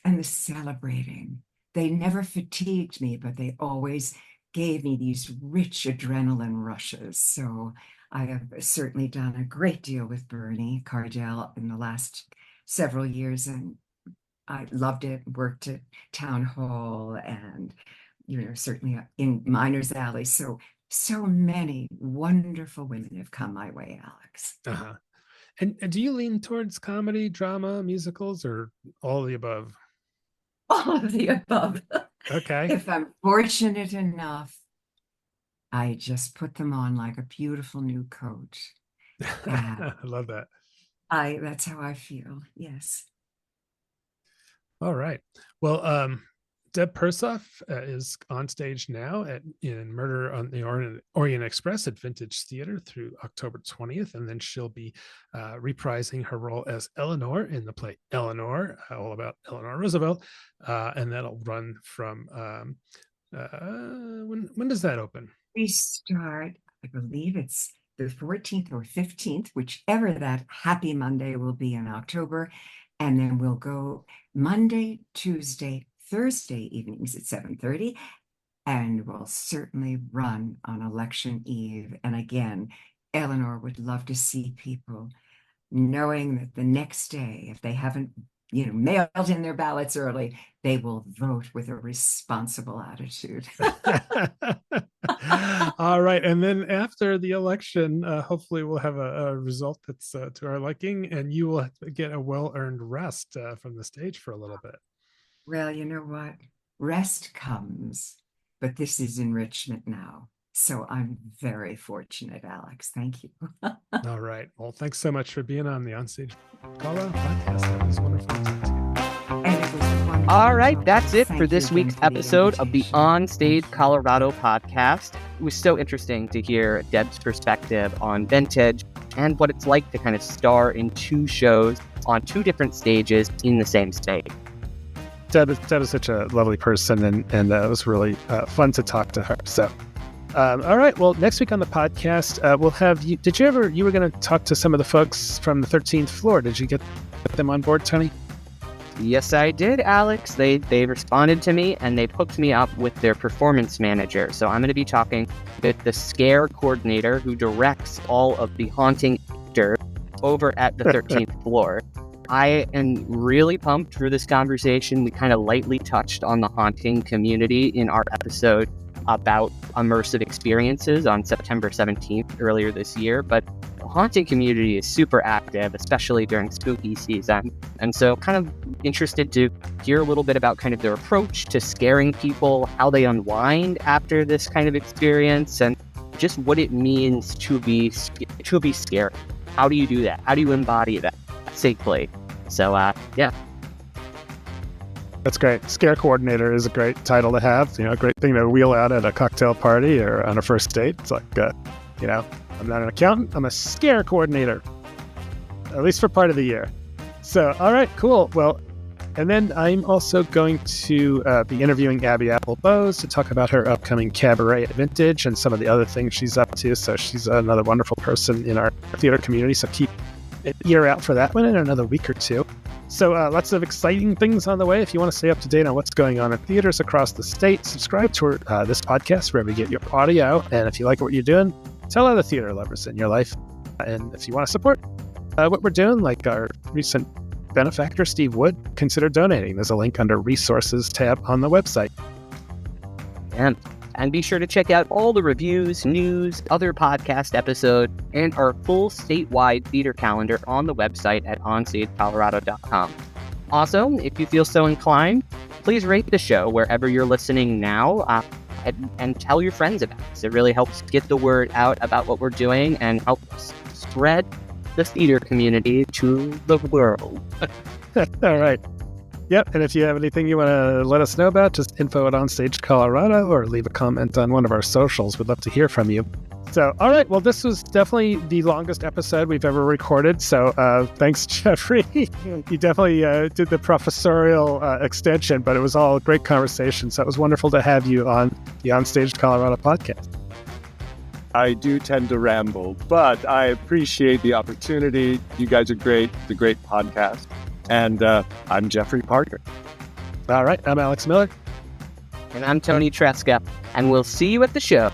and the celebrating. They never fatigued me, but they always gave me these rich adrenaline rushes. So I have certainly done a great deal with Bernie Cardell in the last several years, and I loved it. Worked at Town Hall and, certainly in Miners Alley. So many wonderful women have come my way, Alex. Uh-huh. And do you lean towards comedy, drama, musicals, or all of the above? All of the above. Okay. If I'm fortunate enough, I just put them on like a beautiful new coat. I love that. That's how I feel. Yes. All right. Well, Deb Persoff is on stage now in Murder on the Orient Express at Vintage Theater through October 20th. And then she'll be reprising her role as Eleanor in the play Eleanor, all about Eleanor Roosevelt. And that'll run from, when does that open? We start, I believe it's the 14th or 15th, whichever that happy Monday will be in October. And then we'll go Monday, Tuesday, Thursday evenings at 7:30. And we'll certainly run on election eve. And again, Eleanor would love to see people knowing that the next day, if they haven't, mailed in their ballots early, they will vote with a responsible attitude. All right. And then after the election, hopefully we'll have a result that's to our liking, and you will get a well-earned rest from the stage for a little bit. Well, you know what? Rest comes, but this is enrichment now. So I'm very fortunate, Alex. Thank you. All right. Well, thanks so much for being on the OnStage Colorado Podcast. That was wonderful to talk to you. And it was wonderful. All right, that's it for Thank this you week's again for the episode of the invitation. OnStage Colorado Podcast. It was so interesting to hear Deb's perspective on vintage and what it's like to kind of star in two shows on two different stages in the same state. Deb is such a lovely person, and it was really fun to talk to her. So, all right. Well, next week on the podcast, we'll have you. You were going to talk to some of the folks from the 13th floor. Did you get them on board, Toni? Yes, I did, Alex. They responded to me, and they hooked me up with their performance manager. So I'm going to be talking with the scare coordinator who directs all of the haunting actors over at the 13th floor. I am really pumped for this conversation. We kind of lightly touched on the haunting community in our episode about immersive experiences on September 17th earlier this year, but the haunting community is super active, especially during spooky season. And so kind of interested to hear a little bit about kind of their approach to scaring people, how they unwind after this kind of experience, and just what it means to be scared. How do you do that? How do you embody that safely? So, yeah. That's great. Scare coordinator is a great title to have. A great thing to wheel out at a cocktail party or on a first date. It's like, I'm not an accountant. I'm a scare coordinator, at least for part of the year. So, all right, cool. Well, and then I'm also going to be interviewing Abby Apple-Bose to talk about her upcoming Cabaret at Vintage and some of the other things she's up to. So she's another wonderful person in our theater community. So keep an ear out for that one in another week or two. So lots of exciting things on the way. If you want to stay up to date on what's going on in theaters across the state, subscribe to this podcast wherever you get your audio. And if you like what you're doing, tell other theater lovers in your life. And if you want to support what we're doing, like our recent benefactor, Steve Wood, consider donating. There's a link under Resources tab on the website. And be sure to check out all the reviews, news, other podcast episodes, and our full statewide theater calendar on the website at onstagecolorado.com. Also, if you feel so inclined, please rate the show wherever you're listening now and tell your friends about us. It really helps get the word out about what we're doing and helps spread the theater community to the world. All right. Yep, and if you have anything you want to let us know about, just info@OnStage Colorado or leave a comment on one of our socials. We'd love to hear from you. So, all right, well, this was definitely the longest episode we've ever recorded. So thanks, Jeffrey. You definitely did the professorial extension, but it was all a great conversation. So it was wonderful to have you on the OnStage Colorado podcast. I do tend to ramble, but I appreciate the opportunity. You guys are great. It's a great podcast. And I'm Jeffrey Parker. All right, I'm Alex Miller. And I'm Toni Tresca. And we'll see you at the show.